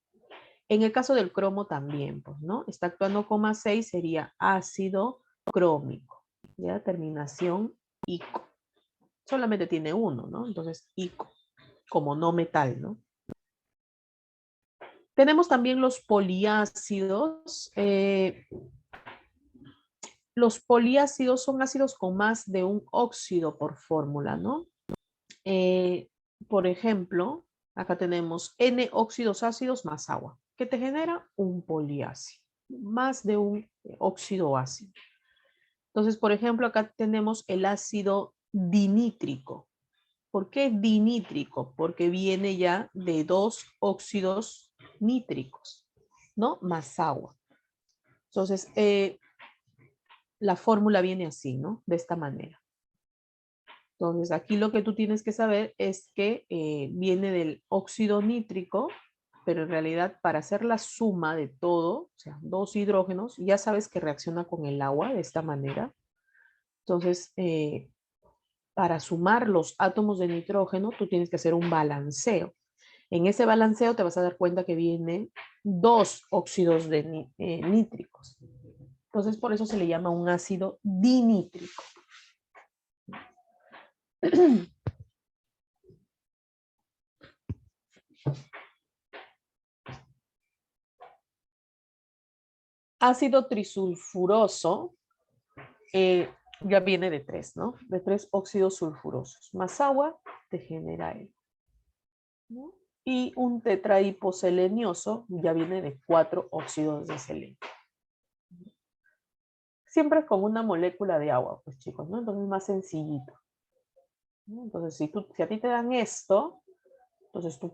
En el caso del cromo también, pues, ¿no? Está actuando coma 6, sería ácido crómico, ¿ya? Terminación ico. Solamente tiene uno, ¿no? Entonces, ico, como no metal, ¿no? Tenemos también los poliácidos. Los poliácidos son ácidos con más de un óxido por fórmula, ¿no? Eh, por ejemplo, acá tenemos N óxidos ácidos más agua, que te genera un poliácido, más de un óxido ácido. Entonces, por ejemplo, acá tenemos el ácido dinítrico. ¿Por qué dinítrico? Porque viene ya de 2 óxidos nítricos, ¿no? Más agua. Entonces, la fórmula viene así, ¿no? De esta manera. Entonces, aquí lo que tú tienes que saber es que viene del óxido nítrico, pero en realidad para hacer la suma de todo, o sea, dos hidrógenos, ya sabes que reacciona con el agua de esta manera. Entonces, para sumar los átomos de nitrógeno, tú tienes que hacer un balanceo. En ese balanceo te vas a dar cuenta que vienen dos óxidos de nítricos. Entonces, por eso se le llama un ácido dinítrico. Ácido trisulfuroso ya viene de tres, ¿no? De tres óxidos sulfurosos. Más agua te genera él, ¿no? Y un tetrahiposelenioso ya viene de 4 óxidos de selenio. Siempre con una molécula de agua, pues chicos, ¿no? Entonces es más sencillito, ¿no? Entonces si a ti te dan esto, entonces tú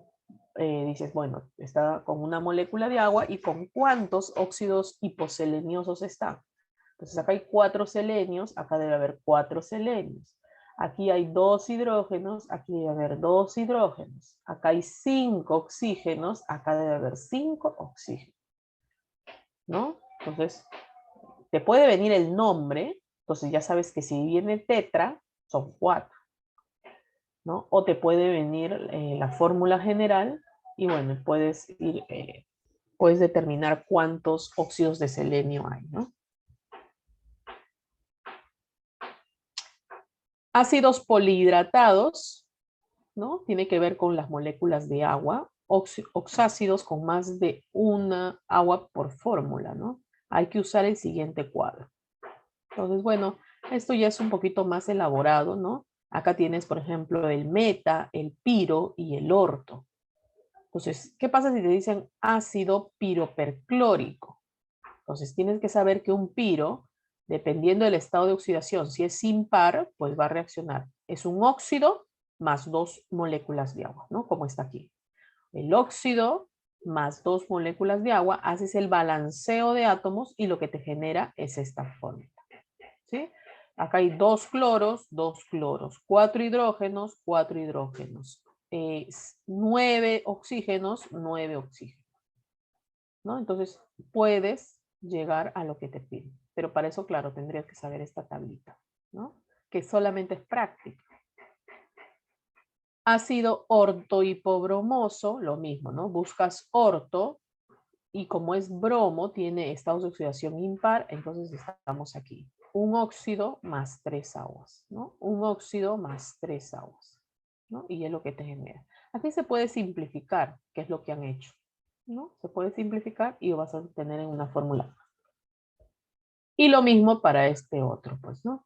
dices, bueno, está con una molécula de agua y con cuántos óxidos hiposeleniosos está. Entonces acá hay 4 selenios, acá debe haber 4 selenios. Aquí hay 2 hidrógenos, aquí debe haber 2 hidrógenos. Acá hay 5 oxígenos, acá debe haber 5 oxígenos. ¿No? Entonces, te puede venir el nombre, entonces ya sabes que si viene tetra, son 4. ¿No? O te puede venir la fórmula general y bueno, puedes determinar cuántos óxidos de selenio hay, ¿no? Ácidos polihidratados, ¿no? Tiene que ver con las moléculas de agua. Oxácidos con más de una agua por fórmula, ¿no? Hay que usar el siguiente cuadro. Entonces, bueno, esto ya es un poquito más elaborado, ¿no? Acá tienes, por ejemplo, el meta, el piro y el orto. Entonces, ¿qué pasa si te dicen ácido piroperclórico? Entonces, tienes que saber que un piro, dependiendo del estado de oxidación, si es impar, pues va a reaccionar. Es un óxido más 2 moléculas de agua, ¿no? Como está aquí. El óxido más 2 moléculas de agua, haces el balanceo de átomos y lo que te genera es esta fórmula, ¿sí? Acá hay 2 cloros, 4 hidrógenos, 4 hidrógenos, 9 oxígenos, 9 oxígenos, ¿no? Entonces puedes llegar a lo que te piden, pero para eso, claro, tendrías que saber esta tablita, ¿no? Que solamente es práctica. Ácido ortohipobromoso, lo mismo, ¿no? Buscas orto y como es bromo, tiene estados de oxidación impar, entonces estamos aquí. Un óxido más 3 aguas, ¿no? Un óxido más 3 aguas, ¿no? Y es lo que te genera. Aquí se puede simplificar, que es lo que han hecho, ¿no? Se puede simplificar y lo vas a tener en una fórmula. Y lo mismo para este otro, pues, ¿no?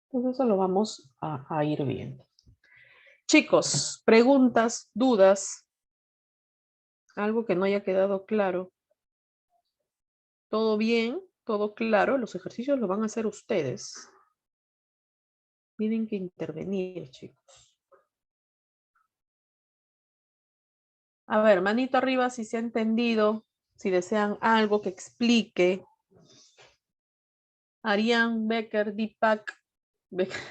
Entonces eso lo vamos a ir viendo. Chicos, preguntas, dudas, algo que no haya quedado claro. ¿Todo bien? ¿Todo claro? Los ejercicios los van a hacer ustedes. Tienen que intervenir, chicos. A ver, manito arriba si se ha entendido, si desean algo que explique. Arián, Becker, Deepak. Becker.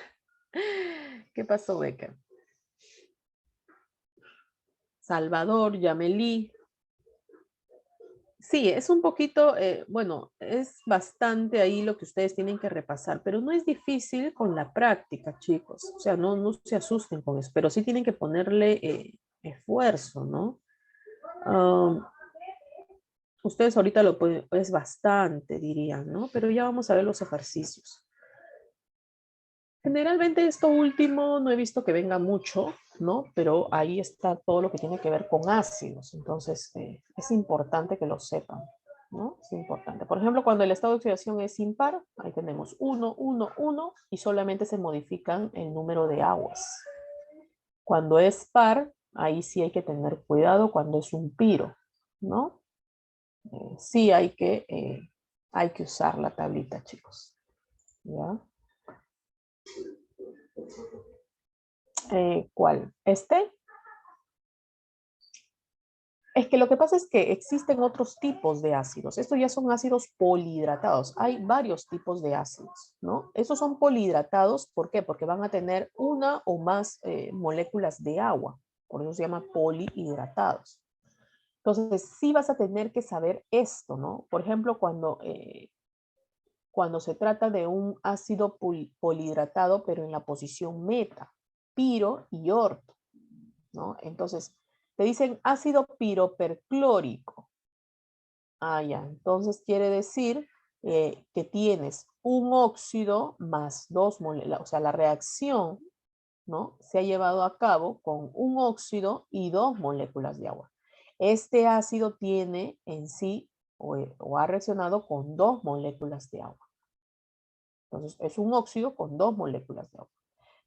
¿Qué pasó, Becker? Salvador, Yamelí. Sí, es un poquito, bueno, es bastante ahí lo que ustedes tienen que repasar, pero no es difícil con la práctica, chicos. O sea, no se asusten con eso, pero sí tienen que ponerle esfuerzo, ¿no? Ustedes ahorita lo pueden, es bastante, dirían, ¿no? Pero ya vamos a ver los ejercicios. Generalmente esto último no he visto que venga mucho, ¿no? Pero ahí está todo lo que tiene que ver con ácidos. Entonces, es importante que lo sepan, ¿no? Es importante. Por ejemplo, cuando el estado de oxidación es impar, ahí tenemos 1, 1, 1 y solamente se modifican el número de aguas. Cuando es par, ahí sí hay que tener cuidado cuando es un piro, ¿no? Sí hay que usar la tablita, chicos. ¿Ya? ¿Cuál? ¿Este? Es que lo que pasa es que existen otros tipos de ácidos. Estos ya son ácidos polihidratados. Hay varios tipos de ácidos, ¿no? Esos son polihidratados, ¿por qué? Porque van a tener una o más moléculas de agua. Por eso se llama polihidratados. Entonces, sí vas a tener que saber esto, ¿no? Por ejemplo, cuando se trata de un ácido polihidratado, pero en la posición meta, piro y orto, ¿no? Entonces, te dicen ácido piroperclórico. Ah, ya. Entonces quiere decir que tienes un óxido más dos moléculas, o sea, la reacción, ¿no? Se ha llevado a cabo con un óxido y dos moléculas de agua. Este ácido tiene en sí o ha reaccionado con dos moléculas de agua. Entonces, es un óxido con dos moléculas de agua.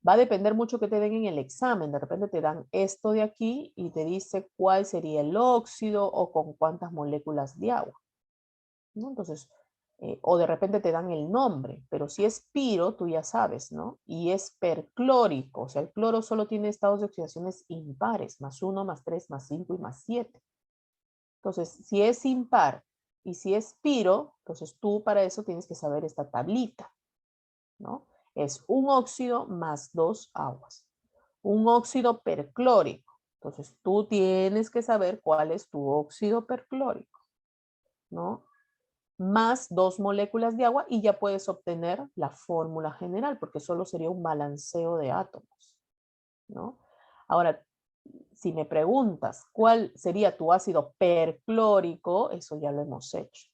Va a depender mucho que te den en el examen. De repente te dan esto de aquí y te dice cuál sería el óxido o con cuántas moléculas de agua, ¿no? Entonces, o de repente te dan el nombre, pero si es piro, tú ya sabes, ¿no? Y es perclórico, o sea, el cloro solo tiene estados de oxidaciones impares, +1, +3, +5 y +7. Entonces, si es impar y si es piro, entonces tú para eso tienes que saber esta tablita, ¿no? Es un óxido más dos aguas. Un óxido perclórico. Entonces tú tienes que saber cuál es tu óxido perclórico, ¿no? Más dos moléculas de agua y ya puedes obtener la fórmula general, porque solo sería un balanceo de átomos, ¿no? Ahora, si me preguntas cuál sería tu ácido perclórico, eso ya lo hemos hecho,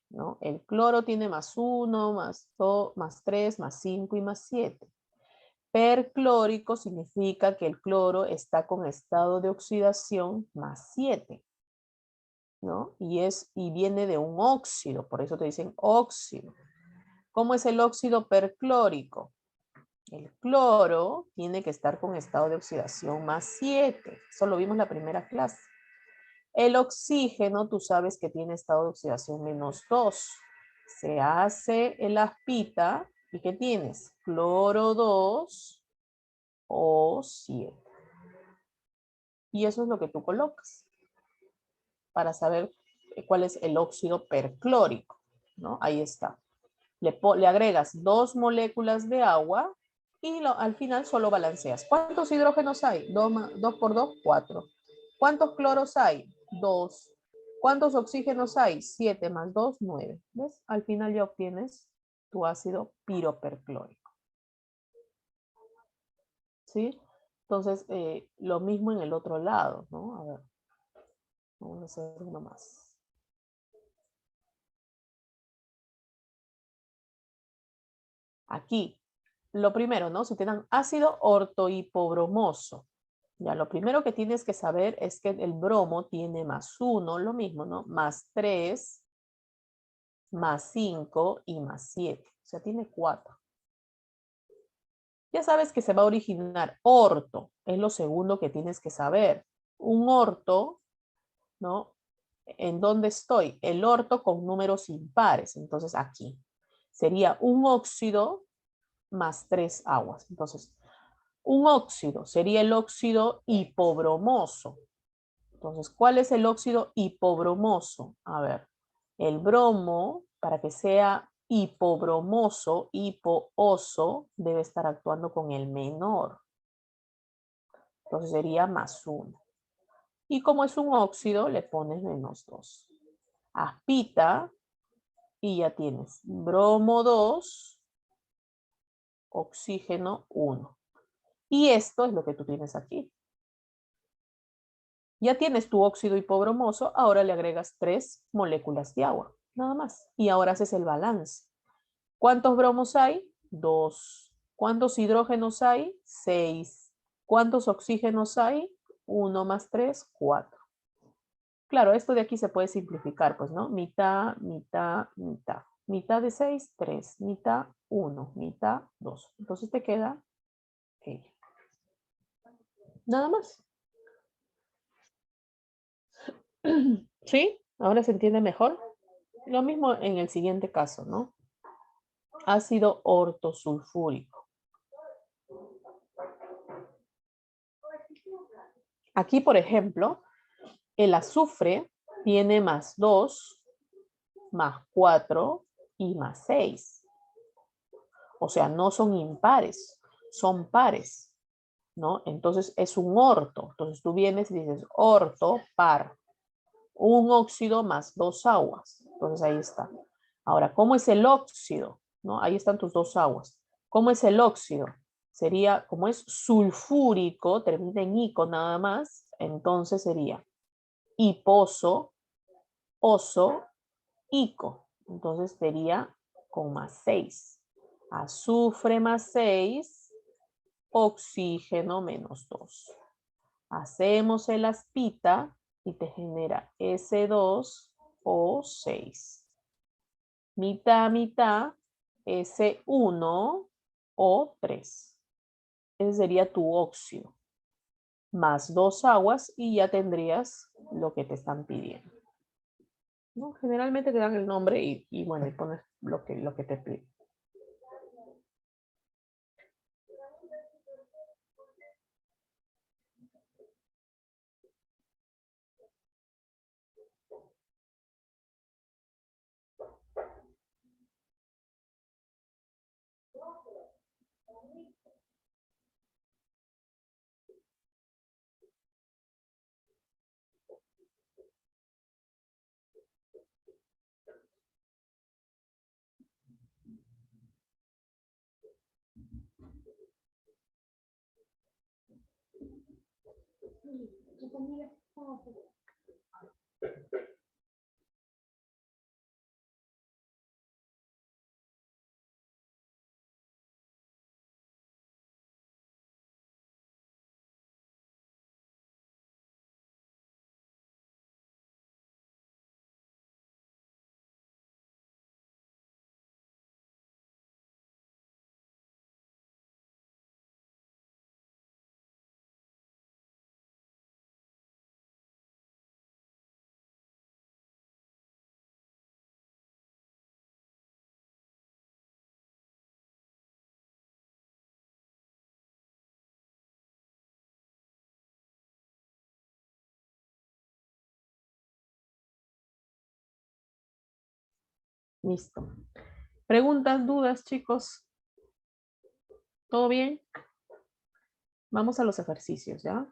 ¿no? El cloro tiene +1, +2, +3, +5 y +7. Perclórico significa que el cloro está con estado de oxidación +7, ¿no? Y viene de un óxido, por eso te dicen óxido. ¿Cómo es el óxido perclórico? El cloro tiene que estar con estado de oxidación +7. Eso lo vimos en la primera clase. El oxígeno, tú sabes que tiene estado de oxidación -2. Se hace el aspita y ¿qué tienes? Cloro 2 o 7. Y eso es lo que tú colocas para saber cuál es el óxido perclórico, ¿no? Ahí está. Le agregas dos moléculas de agua y al final solo balanceas. ¿Cuántos hidrógenos hay? 2 por 2, 4. ¿Cuántos cloros hay? 2. ¿Cuántos oxígenos hay? 7 más 2, 9. ¿Ves? Al final ya obtienes tu ácido piroperclórico. ¿Sí? Entonces, lo mismo en el otro lado, ¿no? A ver, vamos a hacer uno más. Aquí, lo primero, ¿no? Si te dan ácido ortohipobromoso, ya lo primero que tienes que saber es que el bromo tiene +1, lo mismo, ¿no? +3, +5 y +7. O sea, tiene 4. Ya sabes que se va a originar orto, es lo segundo que tienes que saber. Un orto, ¿no? ¿En dónde estoy? El orto con números impares, entonces aquí. Sería un óxido +3 aguas. Entonces, un óxido sería el óxido hipobromoso. Entonces, ¿cuál es el óxido hipobromoso? A ver, el bromo, para que sea hipobromoso, hipooso, debe estar actuando con el menor. Entonces sería +1. Y como es un óxido, le pones -2. Aspita y ya tienes bromo 2, oxígeno 1. Y esto es lo que tú tienes aquí. Ya tienes tu óxido hipobromoso, ahora le agregas 3 moléculas de agua, nada más. Y ahora haces el balance. ¿Cuántos bromos hay? 2. ¿Cuántos hidrógenos hay? 6. ¿Cuántos oxígenos hay? 1 más 3, 4. Claro, esto de aquí se puede simplificar, pues, ¿no? Mitad, mitad, mitad. Mitad de 6, 3. Mitad, 1. Mitad, 2. Entonces te queda ella. Nada más. ¿Sí? ¿Ahora se entiende mejor? Lo mismo en el siguiente caso, ¿no? Ácido ortosulfúrico. Aquí, por ejemplo, El azufre tiene más 2, más 4 y más 6. O sea, no son impares, son pares, ¿no? Entonces es un orto. Entonces tú vienes y dices orto par. Un óxido más 2 aguas. Entonces ahí está. Ahora, ¿cómo es el óxido? ¿No? Ahí están tus 2 aguas. ¿Cómo es el óxido? Sería, como es sulfúrico, termina en ico nada más, entonces sería hiposo, oso, ico. Entonces sería con más 6. Azufre más 6, oxígeno menos 2. Hacemos el aspita y te genera S2O6. Mitad, mitad, S1O3. Ese sería tu óxido. Más 2 aguas y ya tendrías lo que te están pidiendo, ¿no? Generalmente te dan el nombre y bueno, y pones lo que te piden. Listo. ¿Preguntas, dudas, chicos? ¿Todo bien? Vamos a los ejercicios, ¿ya?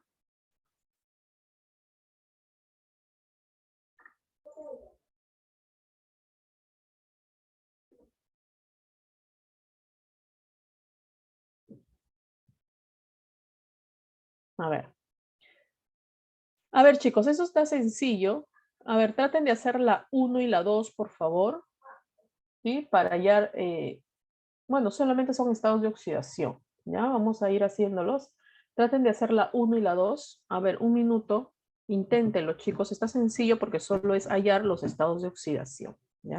A ver. A ver, chicos, eso está sencillo. A ver, traten de hacer la 1 y la 2, por favor. ¿Sí? Para hallar, bueno, solamente son estados de oxidación. ¿Ya? Vamos a ir haciéndolos. Traten de hacer la 1 y la 2. A ver, un minuto. Inténtenlo, chicos. Está sencillo porque solo es hallar los estados de oxidación. ¿Ya?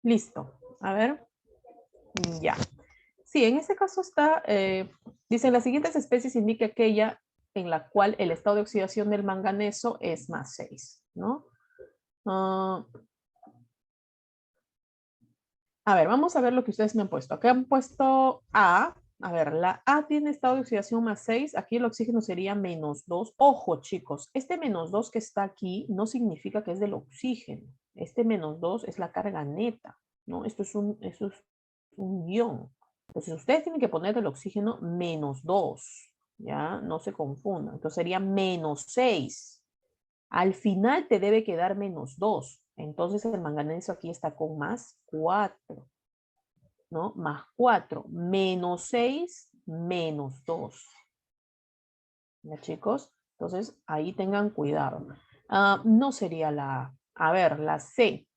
Listo. A ver. Ya. Sí, en este caso está, dice, las siguientes especies indica aquella en la cual el estado de oxidación del manganeso es +6, ¿no? A ver, vamos a ver lo que ustedes me han puesto. Acá han puesto A. A ver, la A tiene estado de oxidación +6. Aquí el oxígeno sería -2. Ojo, chicos, este -2 que está aquí no significa que es del oxígeno. Este -2 es la carga neta, ¿no? Esto es un guión. Entonces, ustedes tienen que poner el oxígeno -2, ¿ya? No se confundan. Entonces, sería -6. Al final te debe quedar -2. Entonces, el manganeso aquí está con +4, ¿no? +4, -6, -2. ¿Ya, chicos? Entonces, ahí tengan cuidado. No sería la A. A ver, la C.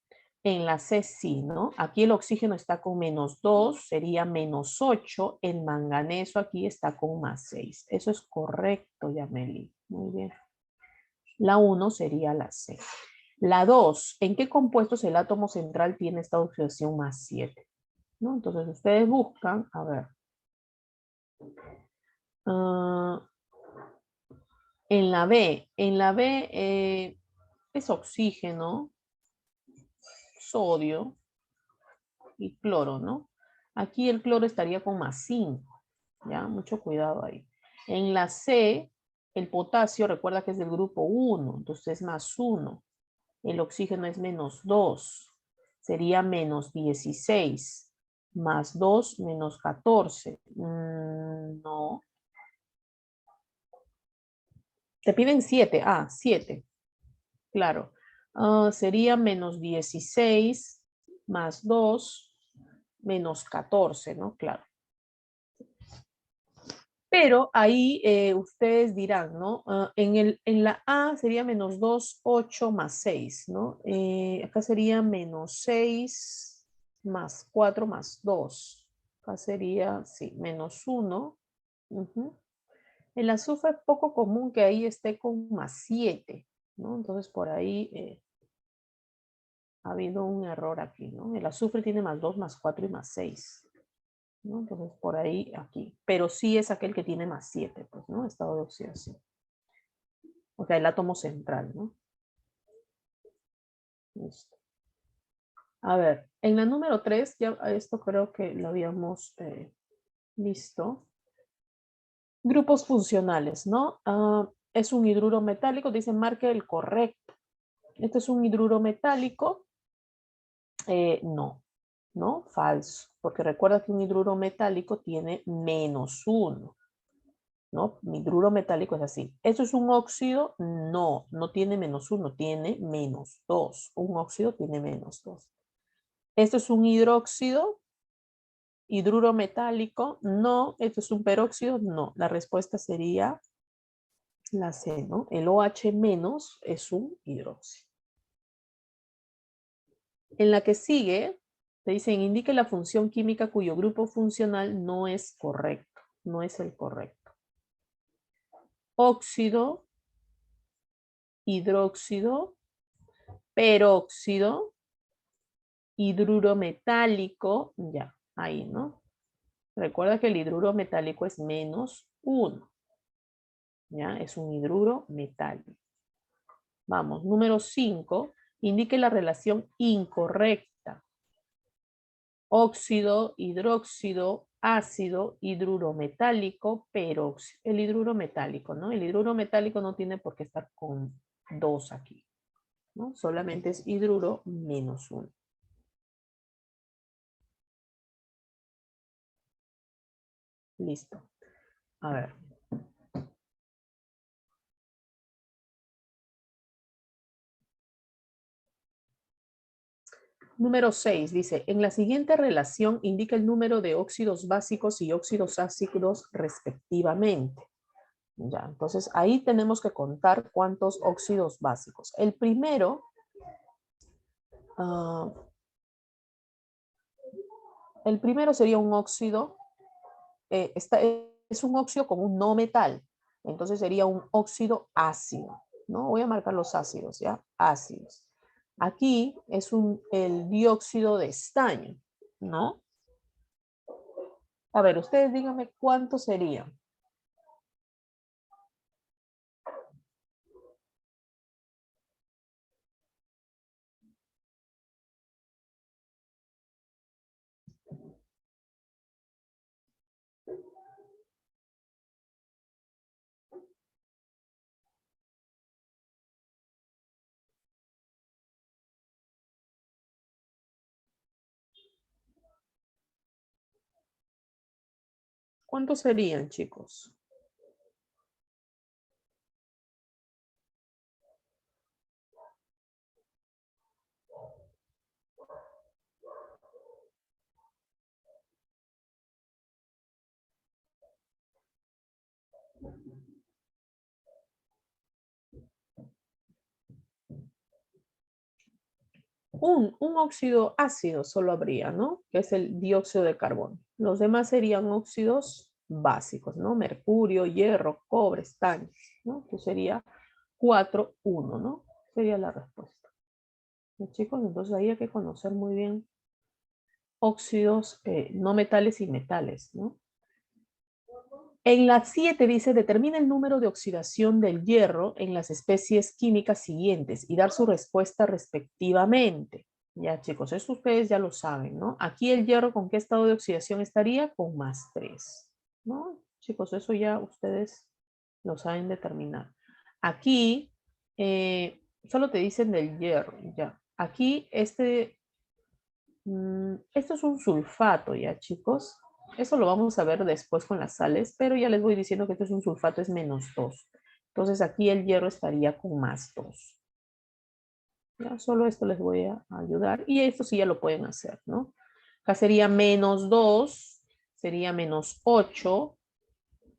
En la C sí, ¿no? Aquí el oxígeno está con -2, sería -8. El manganeso aquí está con +6. Eso es correcto, Yameli. Muy bien. La 1 sería la C. La 2, ¿en qué compuestos el átomo central tiene esta oxidación +7? ¿No? Entonces ustedes buscan, a ver. En la B es oxígeno, sodio y cloro, ¿no? Aquí el cloro estaría con +5, ¿ya? Mucho cuidado ahí. En la C, el potasio, recuerda que es del grupo 1, entonces es +1. El oxígeno es -2, sería -16. +2, -14. No. Te piden 7. 7. Claro. Sería -16 +2 -14, ¿no? Claro. Pero ahí ustedes dirán, ¿no? En la A sería -2, 8 +6, ¿no? Acá sería -6 +4 +2. Acá sería, sí, -1. El azufre es poco común que ahí esté con +7, ¿no? Entonces por ahí ha habido un error aquí, ¿no? El azufre tiene +2, +4 y +6. ¿No? Entonces, por ahí, aquí. Pero sí es aquel que tiene +7, pues, ¿no? Estado de oxidación. O sea, el átomo central, ¿no? Listo. A ver, en la número 3, ya esto creo que lo habíamos visto. Grupos funcionales, ¿no? Es un hidruro metálico, dice marque el correcto. Este es un hidruro metálico. No, ¿no? Falso. Porque recuerda que un hidruro metálico tiene -1. ¿No? Mi hidruro metálico es así. ¿Esto es un óxido? No, no tiene -1, tiene -2. Un óxido tiene -2. ¿Esto es un hidróxido? ¿Hidruro metálico? No. ¿Esto es un peróxido? No. La respuesta sería la C, ¿no? El OH- es un hidróxido. En la que sigue, te dicen, indique la función química cuyo grupo funcional no es correcto. No es el correcto. Óxido, hidróxido, peróxido, hidruro metálico, ya, ahí, ¿no? Recuerda que el hidruro metálico es -1, ¿ya? Es un hidruro metálico. Vamos, número 5, indique la relación incorrecta. Óxido, hidróxido, ácido, hidruro metálico, peróxido. El hidruro metálico, ¿no? El hidruro metálico no tiene por qué estar con 2 aquí, ¿no? Solamente es hidruro -1. Listo. A ver. Número 6 dice, en la siguiente relación indica el número de óxidos básicos y óxidos ácidos respectivamente. Ya, entonces ahí tenemos que contar cuántos óxidos básicos. El primero, sería un óxido, es un óxido con un no metal. Entonces sería un óxido ácido, ¿no? Voy a marcar los ácidos, ¿ya? Ácidos. Aquí es el dióxido de estaño, ¿no? A ver, ustedes díganme cuánto sería. ¿Cuántos serían, chicos? Un óxido ácido solo habría, ¿no? Que es el dióxido de carbono. Los demás serían óxidos básicos, ¿no? Mercurio, hierro, cobre, estaño, ¿no? Que sería 4,1, ¿no? Sería la respuesta. ¿Sí, chicos? Entonces ahí hay que conocer muy bien óxidos no metales y metales, ¿no? En la 7 dice, determina el número de oxidación del hierro en las especies químicas siguientes y dar su respuesta respectivamente. Ya, chicos, eso ustedes ya lo saben, ¿no? Aquí el hierro, ¿con qué estado de oxidación estaría? Con +3, ¿no? Chicos, eso ya ustedes lo saben determinar. Aquí, solo te dicen del hierro, ya. Aquí, esto es un sulfato, ya, chicos. Eso lo vamos a ver después con las sales, pero ya les voy diciendo que esto es un sulfato, es -2. Entonces aquí el hierro estaría con +2. Ya, solo esto les voy a ayudar. Y esto sí ya lo pueden hacer, ¿no? Acá sería -2, sería -8.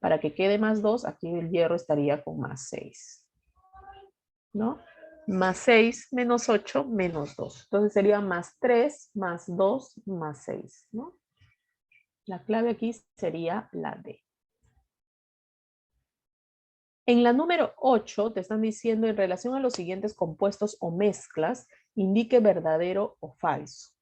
Para que quede +2, aquí el hierro estaría con +6. ¿No? +6, -8, -2. Entonces sería +3, +2, +6, ¿no? La clave aquí sería la D. En la número 8 te están diciendo en relación a los siguientes compuestos o mezclas, indique verdadero o falso.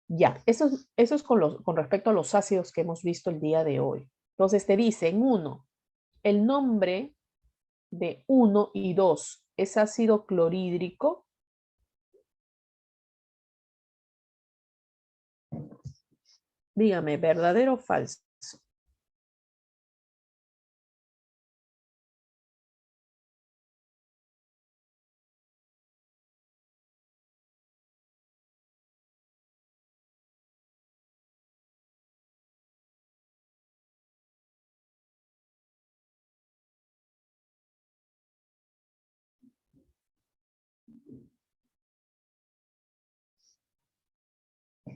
Ya, eso es con respecto a los ácidos que hemos visto el día de hoy. Entonces te dice en 1, el nombre de 1 y 2 es ácido clorhídrico. Dígame, ¿verdadero o falso?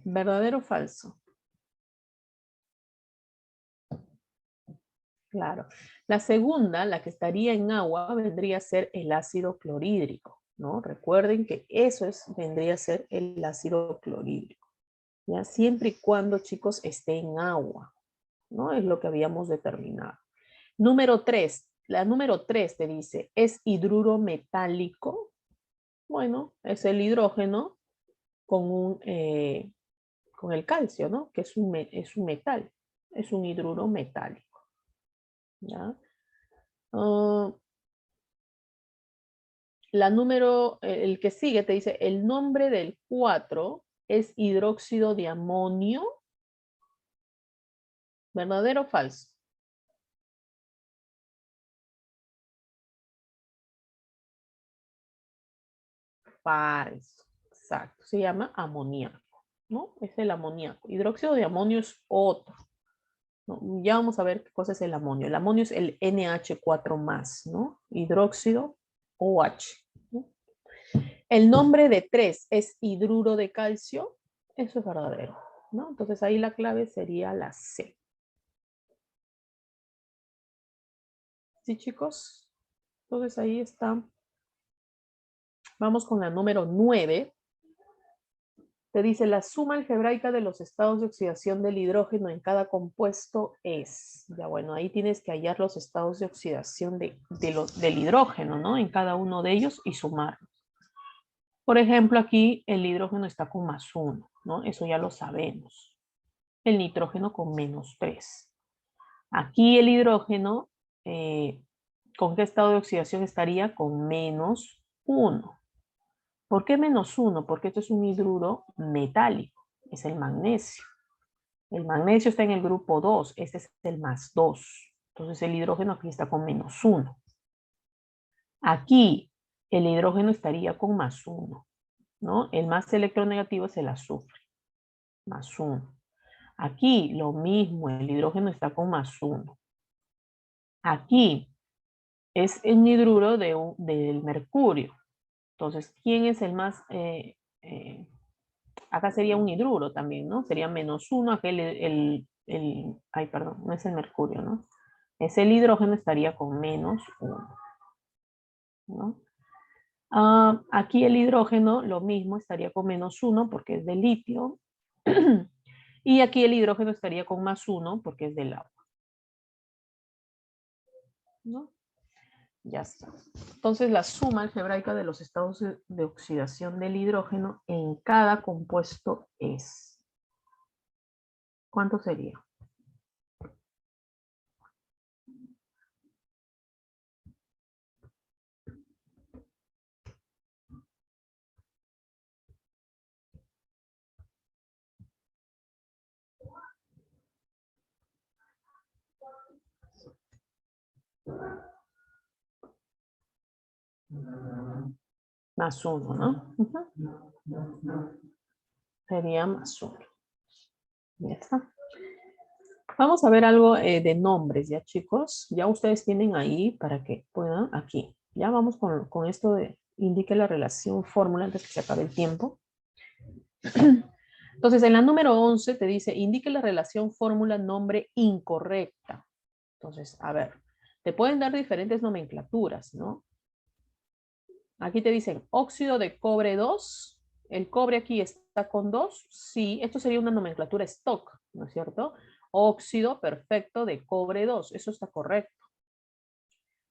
¿Verdadero o falso? Claro. La segunda, la que estaría en agua, vendría a ser el ácido clorhídrico, ¿no? Recuerden que vendría a ser el ácido clorhídrico, ¿ya? Siempre y cuando, chicos, esté en agua, ¿no? Es lo que habíamos determinado. Número 3, la número 3 te dice, ¿es hidruro metálico? Bueno, es el hidrógeno con con el calcio, ¿no? Que es un metal, es un hidruro metálico, ¿ya? El que sigue te dice, el nombre del 4 es hidróxido de amonio. ¿Verdadero o falso? Falso. Exacto. Se llama amoníaco, ¿no? Es el amoníaco. Hidróxido de amonio es otro, ¿no? Ya vamos a ver qué cosa es el amonio. El amonio es el NH4+, ¿no? Hidróxido OH, ¿no? El nombre de 3 es hidruro de calcio. Eso es verdadero, ¿no? Entonces ahí la clave sería la C. ¿Sí, chicos? Entonces ahí está. Vamos con la número 9. Te dice, la suma algebraica de los estados de oxidación del hidrógeno en cada compuesto es. Ya bueno, ahí tienes que hallar los estados de oxidación del hidrógeno, ¿no? En cada uno de ellos y sumarlos. Por ejemplo, aquí el hidrógeno está con +1, ¿no? Eso ya lo sabemos. El nitrógeno con -3. Aquí el hidrógeno, ¿con qué estado de oxidación estaría? Con -1. ¿Por qué -1? Porque esto es un hidruro metálico, es el magnesio. El magnesio está en el grupo 2, este es el +2. Entonces el hidrógeno aquí está con -1. Aquí el hidrógeno estaría con +1, ¿no? El más electronegativo es el azufre, +1. Aquí lo mismo, el hidrógeno está con +1. Aquí es un hidruro del mercurio. Entonces, ¿quién es el más? Acá sería un hidruro también, ¿no? Sería -1, aquel, ay, perdón, no es el mercurio, ¿no? Es el hidrógeno, estaría con -1, ¿no? Aquí el hidrógeno, lo mismo, estaría con -1 porque es de litio. Y aquí el hidrógeno estaría con +1 porque es del agua, ¿no? Ya está. Entonces la suma algebraica de los estados de oxidación del hidrógeno en cada compuesto es. ¿Cuánto sería? +1, ¿no? Sería +1. Ya está. Vamos a ver algo de nombres, ¿ya, chicos? Ya ustedes tienen ahí para que puedan, aquí. Ya vamos con esto de indique la relación fórmula antes que se acabe el tiempo. Entonces, en la número 11 te dice, indique la relación fórmula nombre incorrecta. Entonces, a ver, te pueden dar diferentes nomenclaturas, ¿no? Aquí te dicen óxido de cobre 2. El cobre aquí está con 2. Sí, esto sería una nomenclatura stock, ¿no es cierto? Óxido perfecto de cobre 2. Eso está correcto.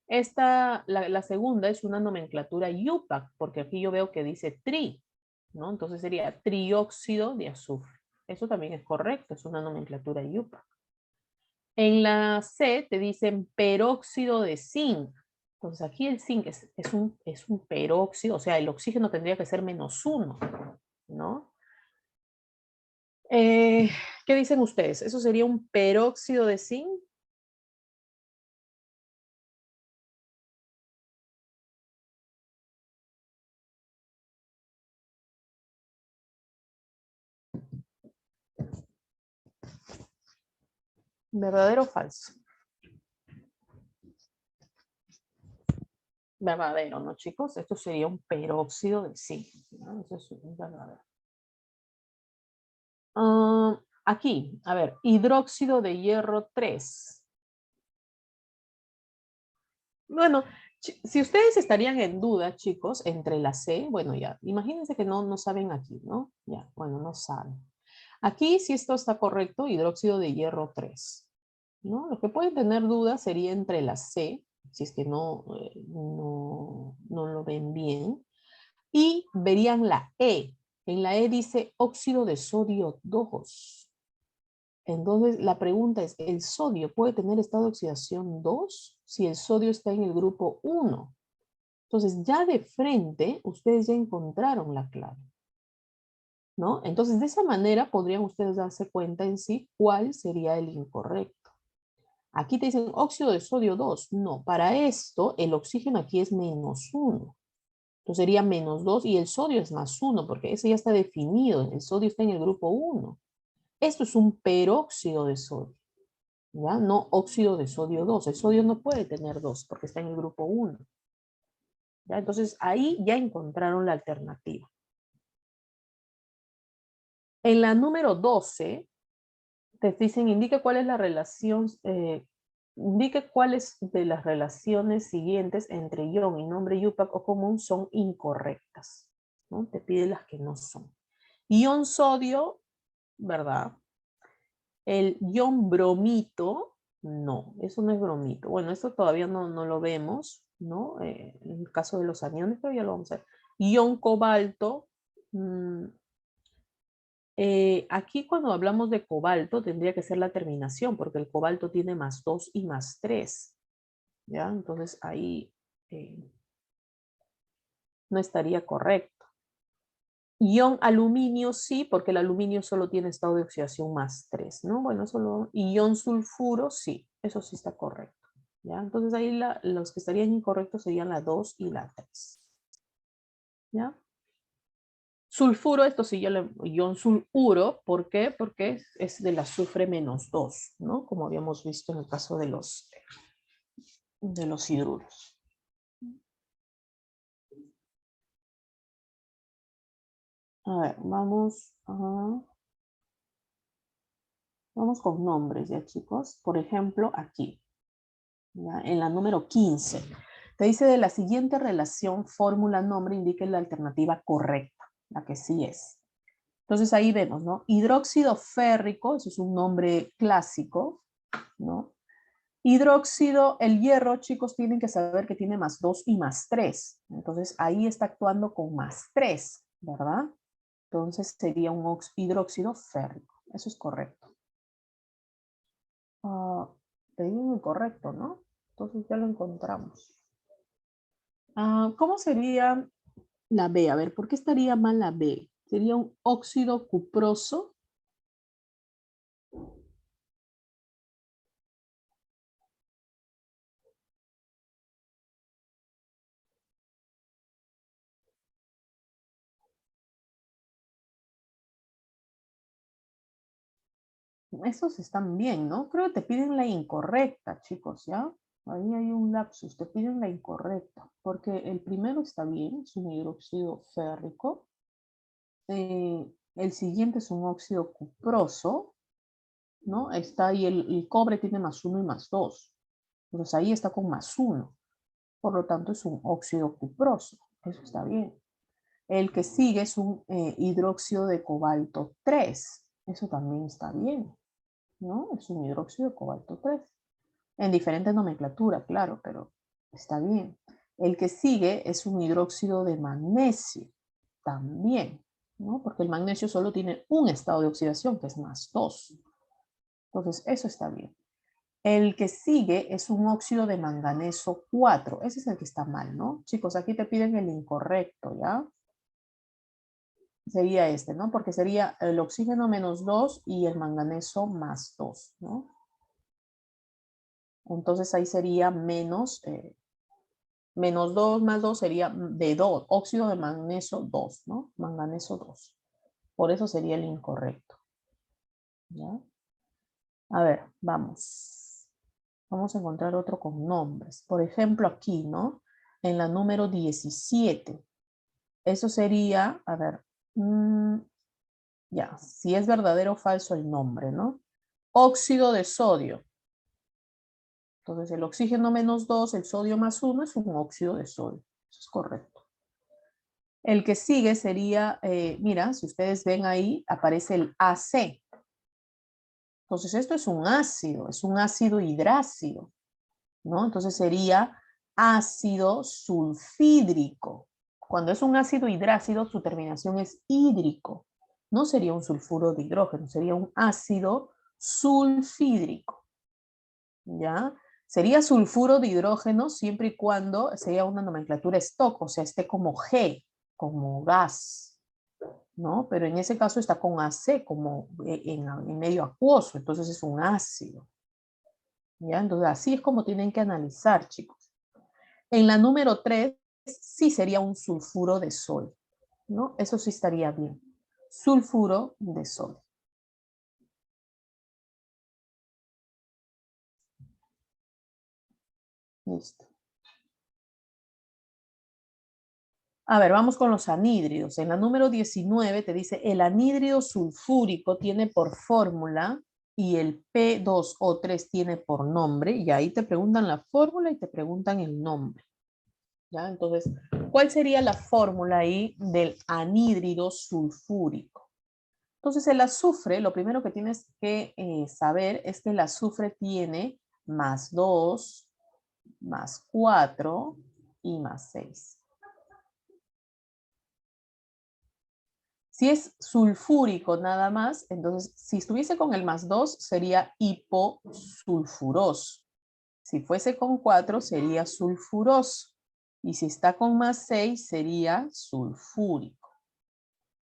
La segunda es una nomenclatura UPAC, porque aquí yo veo que dice tri, ¿no? Entonces sería trióxido de azufre. Eso también es correcto, es una nomenclatura UPAC. En la C te dicen peróxido de zinc. Entonces aquí el zinc es un peróxido, o sea, el oxígeno tendría que ser -1, ¿no? ¿Qué dicen ustedes? ¿Eso sería un peróxido de zinc? ¿Verdadero o falso? Verdadero, ¿no, chicos? Esto sería un peróxido de zinc, ¿no? Eso es un verdadero. Aquí, a ver, hidróxido de hierro 3. Bueno, si ustedes estarían en duda, chicos, entre la C, bueno, ya, imagínense que no saben aquí, ¿no? Ya, bueno, no saben. Aquí, si esto está correcto, hidróxido de hierro 3, ¿no? Lo que pueden tener dudas sería entre la C, si es que no lo ven bien, y verían la E. En la E dice óxido de sodio 2. Entonces, la pregunta es, ¿el sodio puede tener estado de oxidación 2 si el sodio está en el grupo 1? Entonces, ya de frente, ustedes ya encontraron la clave, ¿no? Entonces, de esa manera podrían ustedes darse cuenta en sí cuál sería el incorrecto. Aquí te dicen óxido de sodio 2. No, para esto el oxígeno aquí es -1. Entonces sería -2 y el sodio es +1 porque ese ya está definido. El sodio está en el grupo 1. Esto es un peróxido de sodio, ¿ya? No óxido de sodio 2. El sodio no puede tener 2 porque está en el grupo 1. ¿Ya? Entonces ahí ya encontraron la alternativa. En la número 12 te dicen indique cuál es la relación, indique cuáles de las relaciones siguientes entre ion y nombre IUPAC o común son incorrectas, ¿no? Te pide las que no son. Ion sodio, ¿verdad? El ion bromito, no, eso no es bromito. Bueno, esto todavía no lo vemos, ¿no? En el caso de los aniones, pero ya lo vamos a ver. Ion cobalto, aquí cuando hablamos de cobalto tendría que ser la terminación, porque el cobalto tiene +2 y +3. ¿Ya? Entonces ahí no estaría correcto. Ion aluminio sí, porque el aluminio solo tiene estado de oxidación +3, ¿no? Bueno, solo ion sulfuro sí, eso sí está correcto. ¿Ya? Entonces ahí los que estarían incorrectos serían la 2 y la 3. ¿Ya? Sulfuro, esto sí ya lo ion sulfuro, ¿por qué? Porque es del azufre -2, ¿no? Como habíamos visto en el caso de los hidruros. A ver, vamos con nombres ya, chicos. Por ejemplo, aquí, ¿ya? En la número 15. Te dice de la siguiente relación, fórmula, nombre, indique la alternativa correcta, la que sí es. Entonces ahí vemos, ¿no? Hidróxido férrico, eso es un nombre clásico, ¿no? Hidróxido, el hierro, chicos, tienen que saber que tiene +2 y +3. Entonces ahí está actuando con +3, ¿verdad? Entonces sería un hidróxido férrico. Eso es correcto. Te digo incorrecto, ¿no? Entonces ya lo encontramos. ¿Cómo sería la B? A ver, ¿por qué estaría mal la B? ¿Sería un óxido cuproso? Esos están bien, ¿no? Creo que te piden la incorrecta, chicos, ¿ya? Ahí hay un lapsus, te piden la incorrecta, porque el primero está bien, es un hidróxido férrico. El siguiente es un óxido cuproso, ¿no? Está ahí, el cobre tiene +1 y +2. Entonces ahí está con +1. Por lo tanto, es un óxido cuproso. Eso está bien. El que sigue es un hidróxido de cobalto 3. Eso también está bien, ¿no? Es un hidróxido de cobalto 3. En diferente nomenclatura, claro, pero está bien. El que sigue es un hidróxido de magnesio. También, ¿no? Porque el magnesio solo tiene un estado de oxidación, que es +2. Entonces, eso está bien. El que sigue es un óxido de manganeso 4. Ese es el que está mal, ¿no? Chicos, aquí te piden el incorrecto, ¿ya? Sería este, ¿no? Porque sería el oxígeno -2 y el manganeso +2, ¿no? Entonces ahí sería -2 +2 sería de 2, óxido de magnesio 2, ¿no? Manganeso 2. Por eso sería el incorrecto. ¿Ya? A ver, vamos. Vamos a encontrar otro con nombres. Por ejemplo, aquí, ¿no? En la número 17. Eso sería, a ver, ya, si es verdadero o falso el nombre, ¿no? Óxido de sodio. Entonces, el oxígeno -2, el sodio +1 es un óxido de sodio. Eso es correcto. El que sigue sería, mira, si ustedes ven ahí, aparece el AC. Entonces, esto es un ácido hidrácido, ¿no? Entonces sería ácido sulfídrico. Cuando es un ácido hidrácido, su terminación es hídrico. No sería un sulfuro de hidrógeno, sería un ácido sulfídrico. ¿Ya? Sería sulfuro de hidrógeno siempre y cuando sea una nomenclatura stock, o sea, esté como G, como gas, ¿no? Pero en ese caso está con AC, como en medio acuoso, entonces es un ácido. ¿Ya? Entonces así es como tienen que analizar, chicos. En la número 3, sí sería un sulfuro de sol, ¿no? Eso sí estaría bien. Sulfuro de sol. Listo. A ver, vamos con los anhídridos. En la número 19 te dice, el anhídrido sulfúrico tiene por fórmula y el P2O3 tiene por nombre, y ahí te preguntan la fórmula y te preguntan el nombre. ¿Ya? Entonces, ¿cuál sería la fórmula ahí del anhídrido sulfúrico? Entonces, el azufre, lo primero que tienes que saber es que el azufre tiene +2, +4 y +6. Si es sulfúrico nada más, entonces si estuviese con el +2 sería hiposulfuroso. Si fuese con 4 sería sulfuroso. Y si está con +6 sería sulfúrico.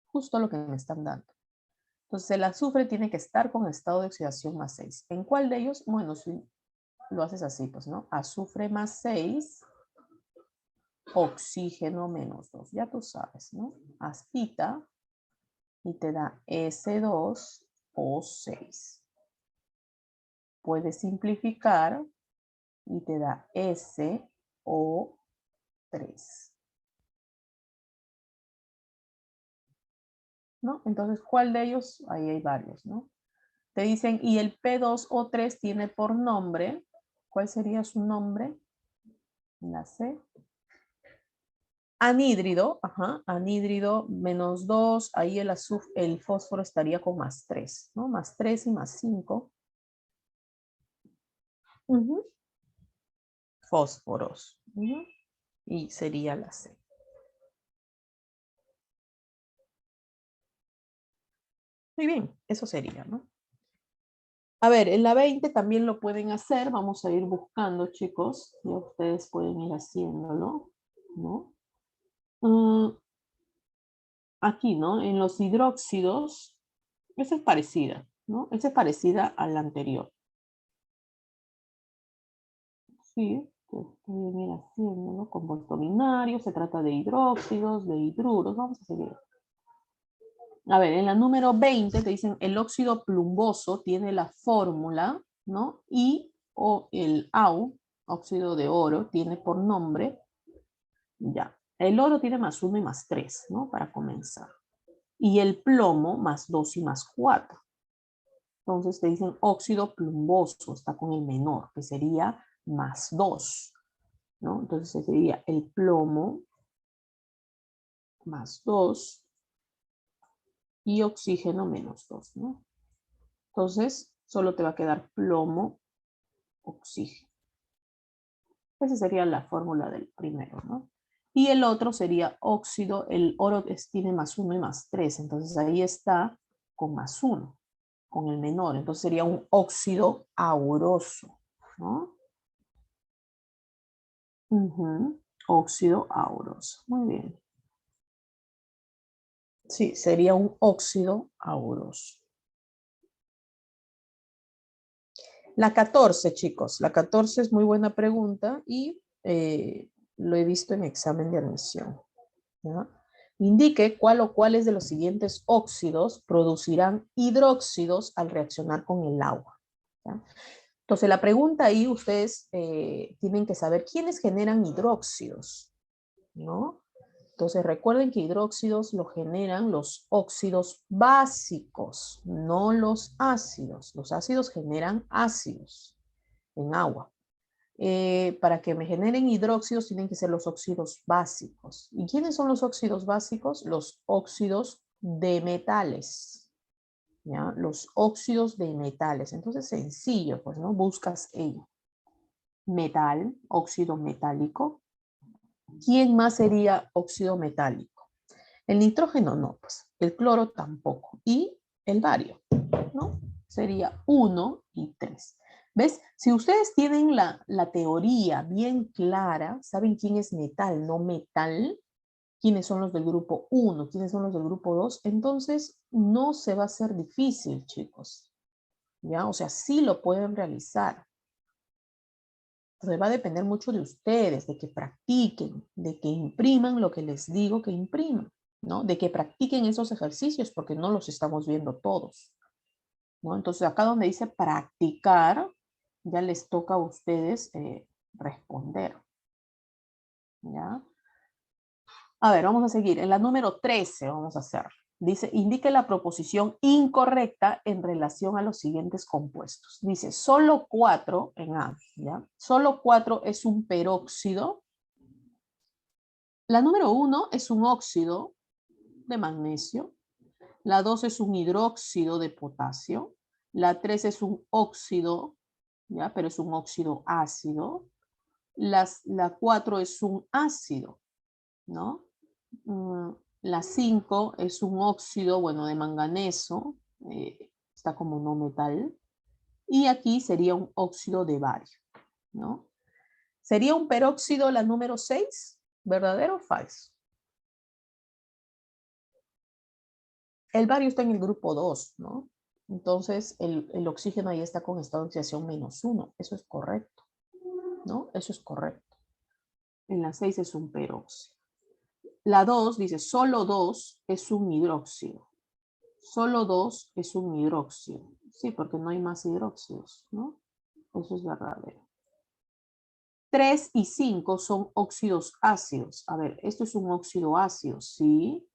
Justo lo que me están dando. Entonces el azufre tiene que estar con estado de oxidación +6. ¿En cuál de ellos? Bueno, si lo haces así, pues, ¿no? Azufre +6, oxígeno -2. Ya tú sabes, ¿no? Agita y te da S2O6. Puedes simplificar y te da SO3. ¿No? Entonces, ¿cuál de ellos? Ahí hay varios, ¿no? Te dicen, y el P2O3 tiene por nombre, ¿cuál sería su nombre? La C. Anhídrido, ajá, anhídrido -2, ahí el fósforo estaría con +3, ¿no? +3 y +5. Fósforos. Y sería la C. Muy bien, eso sería, ¿no? A ver, en la 20 también lo pueden hacer. Vamos a ir buscando, chicos. Ya ustedes pueden ir haciéndolo, ¿no? Aquí, ¿no? En los hidróxidos, esa es parecida, ¿no? Esa es parecida a la anterior. Sí, pueden ir haciéndolo. Compuesto binario, se trata de hidróxidos, de hidruros. Vamos a seguir. A ver, en la número 20 te dicen el óxido plumboso tiene la fórmula, ¿no? Y o el AU, óxido de oro, tiene por nombre, ya. El oro tiene +1 y +3, ¿no? Para comenzar. Y el plomo +2 y +4. Entonces te dicen óxido plumboso, está con el menor, que sería +2, ¿no? Entonces sería el plomo +2 y oxígeno -2, ¿no? Entonces, solo te va a quedar plomo, oxígeno. Esa sería la fórmula del primero, ¿no? Y el otro sería óxido, el oro tiene +1 y +3, entonces ahí está con +1, con el menor, entonces sería un óxido auroso, ¿no? Óxido auroso, muy bien. Sí, sería un óxido auroso. La 14, chicos, la 14 es muy buena pregunta y lo he visto en examen de admisión, ¿ya? Indique cuál o cuáles de los siguientes óxidos producirán hidróxidos al reaccionar con el agua, ¿ya? Entonces, la pregunta ahí ustedes tienen que saber quiénes generan hidróxidos, ¿no? Entonces, recuerden que hidróxidos lo generan los óxidos básicos, no los ácidos. Los ácidos generan ácidos en agua. Para que me generen hidróxidos tienen que ser los óxidos básicos. ¿Y quiénes son los óxidos básicos? Los óxidos de metales, ¿ya? Los óxidos de metales. Entonces, sencillo, pues, ¿no? Buscas ello. Metal, óxido metálico. ¿Quién más sería óxido metálico? El nitrógeno no, pues. El cloro tampoco. Y el bario, ¿no? Sería 1 y 3. ¿Ves? Si ustedes tienen la teoría bien clara, saben quién es metal, no metal, quiénes son los del grupo 1, quiénes son los del grupo 2, entonces no se va a hacer difícil, chicos. ¿Ya? O sea, sí lo pueden realizar. Entonces va a depender mucho de ustedes, de que practiquen, de que impriman lo que les digo que impriman, ¿no? De que practiquen esos ejercicios porque no los estamos viendo todos, ¿no? Entonces acá donde dice practicar, ya les toca a ustedes responder, ¿ya? A ver, vamos a seguir. En la número 13 vamos a hacer. Dice, indique la proposición incorrecta en relación a los siguientes compuestos. Dice, solo 4 en A, ¿ya? Solo 4 es un peróxido. La número 1 es un óxido de magnesio. La 2 es un hidróxido de potasio. La 3 es un óxido, ¿ya? Pero es un óxido ácido. La 4 es un ácido, ¿no? La 5 es un óxido, bueno, de manganeso, está como no metal. Y aquí sería un óxido de bario, ¿no? ¿Sería un peróxido la número 6? ¿Verdadero o falso? El bario está en el grupo 2, ¿no? Entonces, el oxígeno ahí está con estado de oxidación -1. Eso es correcto, ¿no? Eso es correcto. En la 6 es un peróxido. La 2 dice, solo 2 es un hidróxido. Solo 2 es un hidróxido. Sí, porque no hay más hidróxidos, ¿no? Eso es verdadero. 3 y 5 son óxidos ácidos. A ver, esto es un óxido ácido, ¿sí?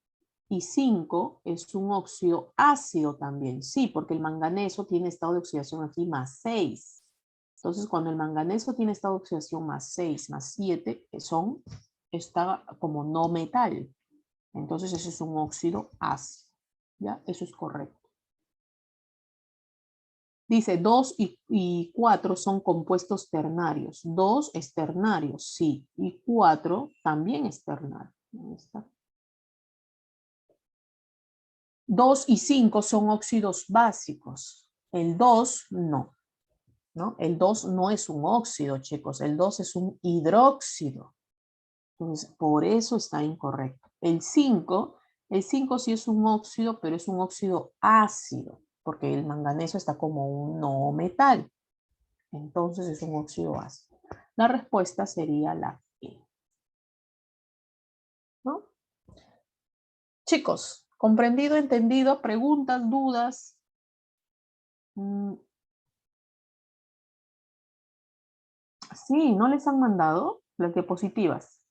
Y 5 es un óxido ácido también, sí, porque el manganeso tiene estado de oxidación aquí +6. Entonces, cuando el manganeso tiene estado de oxidación +6, +7, está como no metal. Entonces, eso es un óxido ácido. ¿Ya? Eso es correcto. Dice 2 y 4 son compuestos ternarios. 2 es ternario, sí. Y 4 también es ternario. Ahí está. 2 y 5 son óxidos básicos. El 2 no. ¿No? El 2 no es un óxido, chicos. El 2 es un hidróxido. Entonces, por eso está incorrecto. El 5 sí es un óxido, pero es un óxido ácido, porque el manganeso está como un no metal. Entonces es un óxido ácido. La respuesta sería la E. ¿No? Chicos, ¿comprendido, entendido? ¿Preguntas, dudas? Sí, ¿no les han mandado las diapositivas?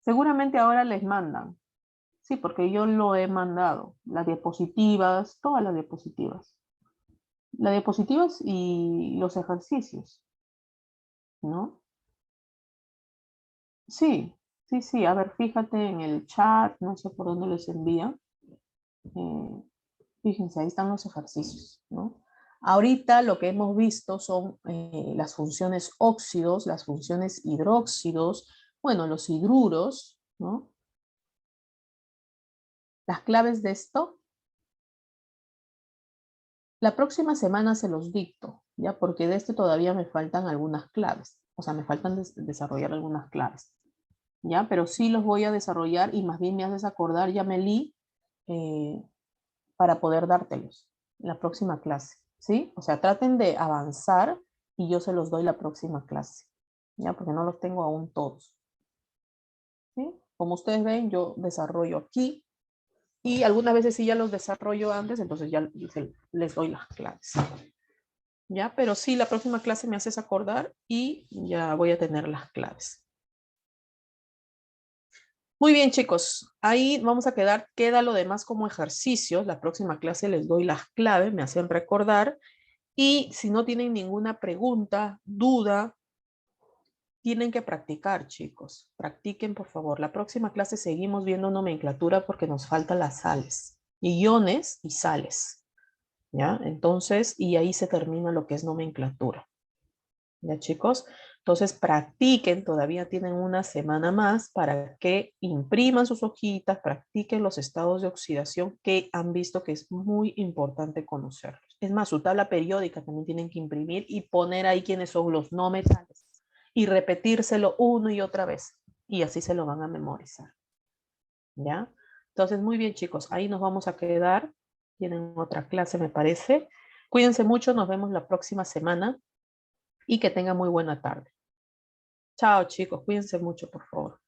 Seguramente ahora les mandan. Sí, porque yo lo he mandado. Las diapositivas, todas las diapositivas. Las diapositivas y los ejercicios, ¿no? Sí, sí, sí. A ver, fíjate en el chat, no sé por dónde les envía. Fíjense, ahí están los ejercicios, ¿no? Ahorita lo que hemos visto son las funciones óxidos, las funciones hidróxidos, bueno, los hidruros, ¿no? Las claves de esto, la próxima semana se los dicto, ¿ya? Porque de este todavía me faltan algunas claves, o sea, me faltan desarrollar algunas claves, ¿ya? Pero sí los voy a desarrollar y más bien me haces acordar, Yameli, para poder dártelos en la próxima clase, ¿sí? O sea, traten de avanzar y yo se los doy la próxima clase, ¿ya? Porque no los tengo aún todos, ¿sí? Como ustedes ven, yo desarrollo aquí y algunas veces sí ya los desarrollo antes, entonces ya les doy las claves, ¿ya? Pero sí, la próxima clase me haces acordar y ya voy a tener las claves. Muy bien, chicos, ahí vamos a queda lo demás como ejercicios. La próxima clase les doy las claves, me hacen recordar. Y si no tienen ninguna pregunta, duda, tienen que practicar, chicos. Practiquen, por favor. La próxima clase seguimos viendo nomenclatura porque nos faltan las sales, iones y sales. ¿Ya? Entonces, y ahí se termina lo que es nomenclatura. ¿Ya, chicos? Entonces, practiquen. Todavía tienen una semana más para que impriman sus hojitas, practiquen los estados de oxidación que han visto que es muy importante conocerlos. Es más, su tabla periódica también tienen que imprimir y poner ahí quiénes son los no metales y repetírselo una y otra vez. Y así se lo van a memorizar. ¿Ya? Entonces, muy bien, chicos. Ahí nos vamos a quedar. Tienen otra clase, me parece. Cuídense mucho. Nos vemos la próxima semana y que tengan muy buena tarde. Chao, chicos. Cuídense mucho, por favor.